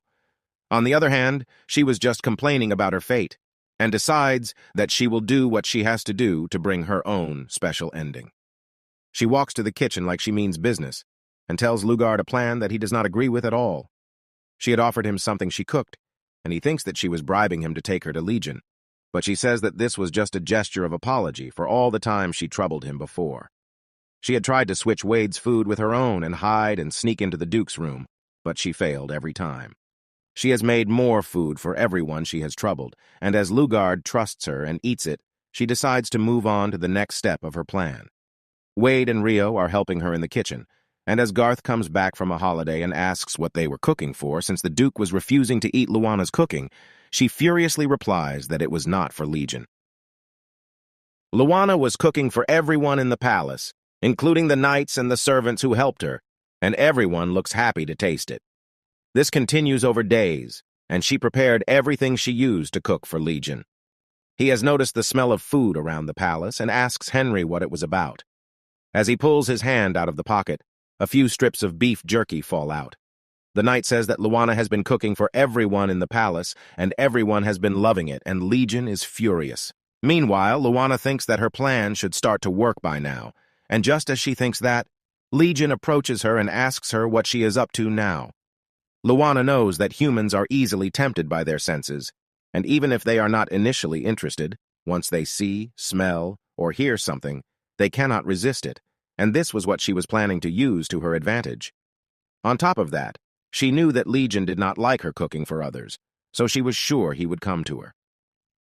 On the other hand, she was just complaining about her fate, and decides that she will do what she has to do to bring her own special ending. She walks to the kitchen like she means business, and tells Lugard a plan that he does not agree with at all. She had offered him something she cooked, and he thinks that she was bribing him to take her to Legion, but she says that this was just a gesture of apology for all the time she troubled him before. She had tried to switch Wade's food with her own and hide and sneak into the Duke's room, but she failed every time. She has made more food for everyone she has troubled, and as Lugard trusts her and eats it, she decides to move on to the next step of her plan. Wade and Rio are helping her in the kitchen, and as Garth comes back from a holiday and asks what they were cooking for since the Duke was refusing to eat Luana's cooking, she furiously replies that it was not for Legion. Luana was cooking for everyone in the palace, including the knights and the servants who helped her, and everyone looks happy to taste it. This continues over days, and she prepared everything she used to cook for Legion. He has noticed the smell of food around the palace and asks Henry what it was about. As he pulls his hand out of the pocket, a few strips of beef jerky fall out. The knight says that Luana has been cooking for everyone in the palace, and everyone has been loving it, and Legion is furious. Meanwhile, Luana thinks that her plan should start to work by now, and just as she thinks that, Legion approaches her and asks her what she is up to now. Luana knows that humans are easily tempted by their senses, and even if they are not initially interested, once they see, smell, or hear something, they cannot resist it, and this was what she was planning to use to her advantage. On top of that, she knew that Legion did not like her cooking for others, so she was sure he would come to her.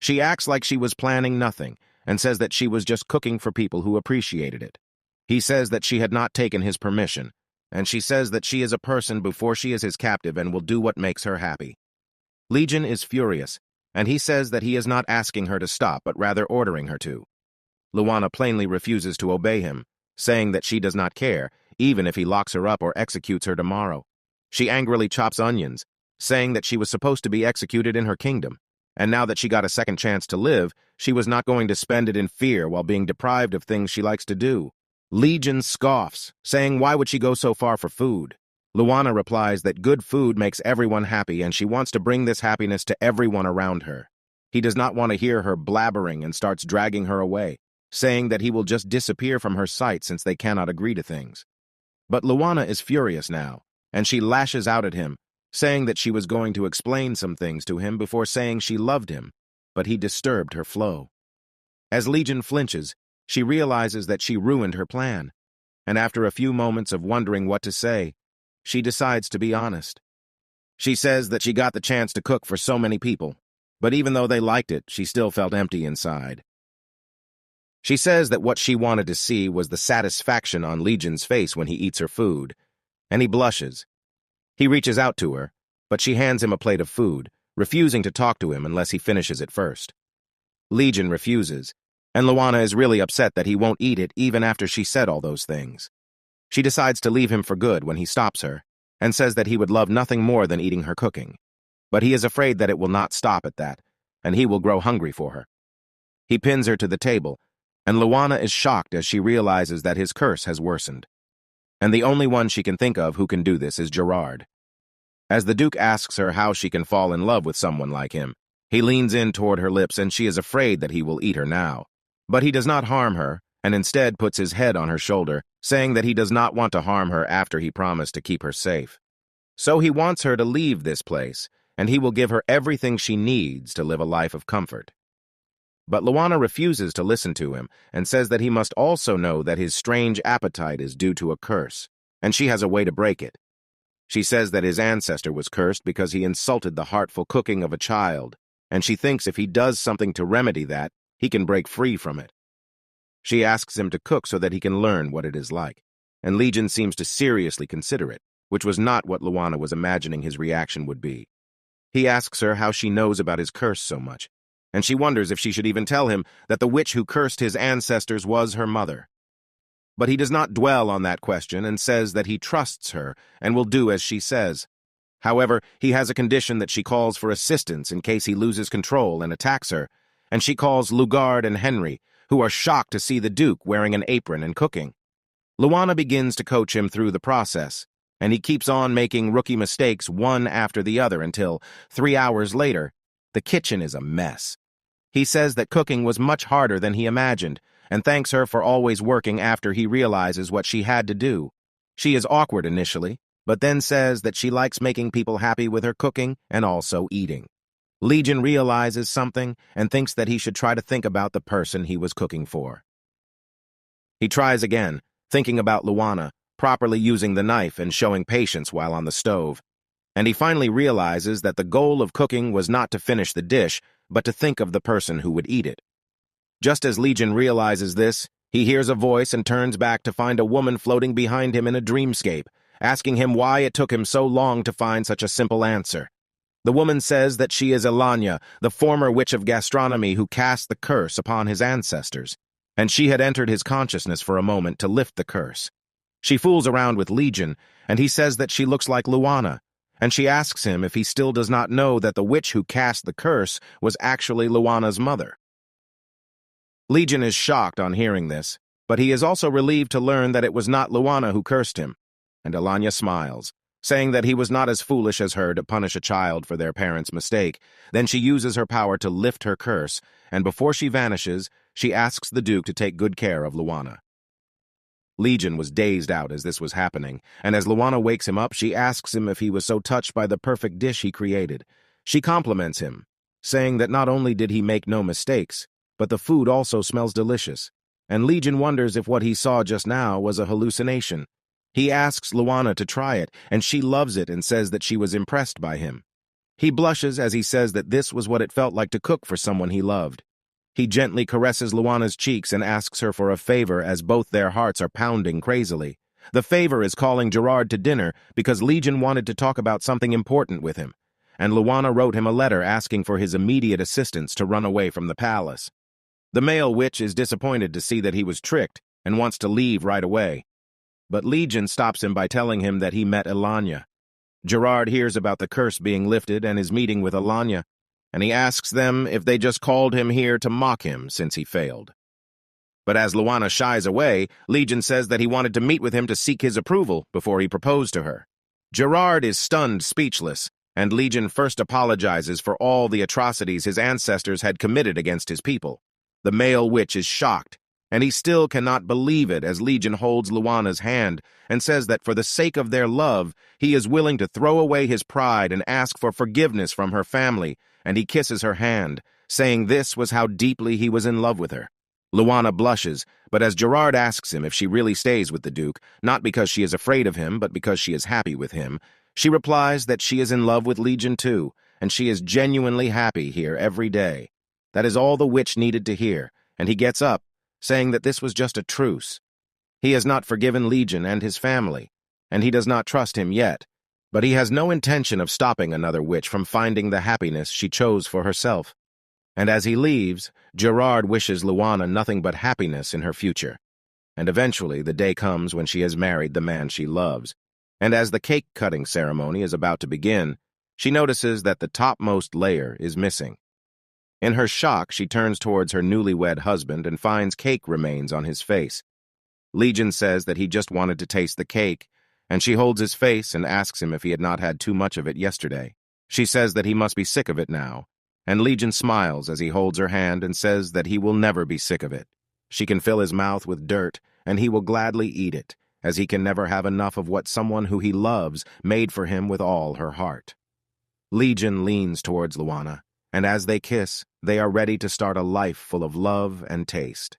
She acts like she was planning nothing, and says that she was just cooking for people who appreciated it. He says that she had not taken his permission, and she says that she is a person before she is his captive and will do what makes her happy. Legion is furious, and he says that he is not asking her to stop but rather ordering her to. Luana plainly refuses to obey him, saying that she does not care, even if he locks her up or executes her tomorrow. She angrily chops onions, saying that she was supposed to be executed in her kingdom, and now that she got a second chance to live, she was not going to spend it in fear while being deprived of things she likes to do. Legion scoffs, saying why would she go so far for food? Luana replies that good food makes everyone happy and she wants to bring this happiness to everyone around her. He does not want to hear her blabbering and starts dragging her away, saying that he will just disappear from her sight since they cannot agree to things. But Luana is furious now, and she lashes out at him, saying that she was going to explain some things to him before saying she loved him, but he disturbed her flow. As Legion flinches, she realizes that she ruined her plan, and after a few moments of wondering what to say, she decides to be honest. She says that she got the chance to cook for so many people, but even though they liked it, she still felt empty inside. She says that what she wanted to see was the satisfaction on Legion's face when he eats her food, and he blushes. He reaches out to her, but she hands him a plate of food, refusing to talk to him unless he finishes it first. Legion refuses, and Luana is really upset that he won't eat it even after she said all those things. She decides to leave him for good when he stops her, and says that he would love nothing more than eating her cooking. But he is afraid that it will not stop at that, and he will grow hungry for her. He pins her to the table, and Luana is shocked as she realizes that his curse has worsened. And the only one she can think of who can do this is Gerard. As the Duke asks her how she can fall in love with someone like him, he leans in toward her lips and she is afraid that he will eat her now. But he does not harm her, and instead puts his head on her shoulder, saying that he does not want to harm her after he promised to keep her safe. So he wants her to leave this place, and he will give her everything she needs to live a life of comfort. But Luana refuses to listen to him and says that he must also know that his strange appetite is due to a curse, and she has a way to break it. She says that his ancestor was cursed because he insulted the heartful cooking of a child, and she thinks if he does something to remedy that, he can break free from it. She asks him to cook so that he can learn what it is like, and Legion seems to seriously consider it, which was not what Luana was imagining his reaction would be. He asks her how she knows about his curse so much, and she wonders if she should even tell him that the witch who cursed his ancestors was her mother. But he does not dwell on that question and says that he trusts her and will do as she says. However, he has a condition that she calls for assistance in case he loses control and attacks her, and she calls Lugard and Henry, who are shocked to see the Duke wearing an apron and cooking. Luana begins to coach him through the process, and he keeps on making rookie mistakes one after the other until, 3 hours later, the kitchen is a mess. He says that cooking was much harder than he imagined, and thanks her for always working after he realizes what she had to do. She is awkward initially, but then says that she likes making people happy with her cooking and also eating. Legion realizes something and thinks that he should try to think about the person he was cooking for. He tries again, thinking about Luana, properly using the knife and showing patience while on the stove. And he finally realizes that the goal of cooking was not to finish the dish, but to think of the person who would eat it. Just as Legion realizes this, he hears a voice and turns back to find a woman floating behind him in a dreamscape, asking him why it took him so long to find such a simple answer. The woman says that she is Elanya, the former witch of gastronomy who cast the curse upon his ancestors, and she had entered his consciousness for a moment to lift the curse. She fools around with Legion, and he says that she looks like Luana, and she asks him if he still does not know that the witch who cast the curse was actually Luana's mother. Legion is shocked on hearing this, but he is also relieved to learn that it was not Luana who cursed him, and Elanya smiles, saying that he was not as foolish as her to punish a child for their parents' mistake. Then she uses her power to lift her curse, and before she vanishes, she asks the Duke to take good care of Luana. Legion was dazed out as this was happening, and as Luana wakes him up, she asks him if he was so touched by the perfect dish he created. She compliments him, saying that not only did he make no mistakes, but the food also smells delicious, and Legion wonders if what he saw just now was a hallucination. He asks Luana to try it, and she loves it and says that she was impressed by him. He blushes as he says that this was what it felt like to cook for someone he loved. He gently caresses Luana's cheeks and asks her for a favor as both their hearts are pounding crazily. The favor is calling Gerard to dinner because Legion wanted to talk about something important with him, and Luana wrote him a letter asking for his immediate assistance to run away from the palace. The male witch is disappointed to see that he was tricked and wants to leave right away. But Legion stops him by telling him that he met Elanya. Gerard hears about the curse being lifted and is meeting with Elanya, and he asks them if they just called him here to mock him since he failed. But as Luana shies away, Legion says that he wanted to meet with him to seek his approval before he proposed to her. Gerard is stunned speechless, and Legion first apologizes for all the atrocities his ancestors had committed against his people. The male witch is shocked, and he still cannot believe it as Legion holds Luana's hand and says that for the sake of their love, he is willing to throw away his pride and ask for forgiveness from her family, and he kisses her hand, saying this was how deeply he was in love with her. Luana blushes, but as Gerard asks him if she really stays with the Duke, not because she is afraid of him, but because she is happy with him, she replies that she is in love with Legion too, and she is genuinely happy here every day. That is all the witch needed to hear, and he gets up, saying that this was just a truce. He has not forgiven Legion and his family, and he does not trust him yet, but he has no intention of stopping another witch from finding the happiness she chose for herself. And as he leaves, Gerard wishes Luana nothing but happiness in her future. And eventually the day comes when she has married the man she loves, and as the cake-cutting ceremony is about to begin, she notices that the topmost layer is missing. In her shock, she turns towards her newlywed husband and finds cake remains on his face. Legion says that he just wanted to taste the cake, and she holds his face and asks him if he had not had too much of it yesterday. She says that he must be sick of it now, and Legion smiles as he holds her hand and says that he will never be sick of it. She can fill his mouth with dirt, and he will gladly eat it, as he can never have enough of what someone who he loves made for him with all her heart. Legion leans towards Luana, and as they kiss, they are ready to start a life full of love and taste.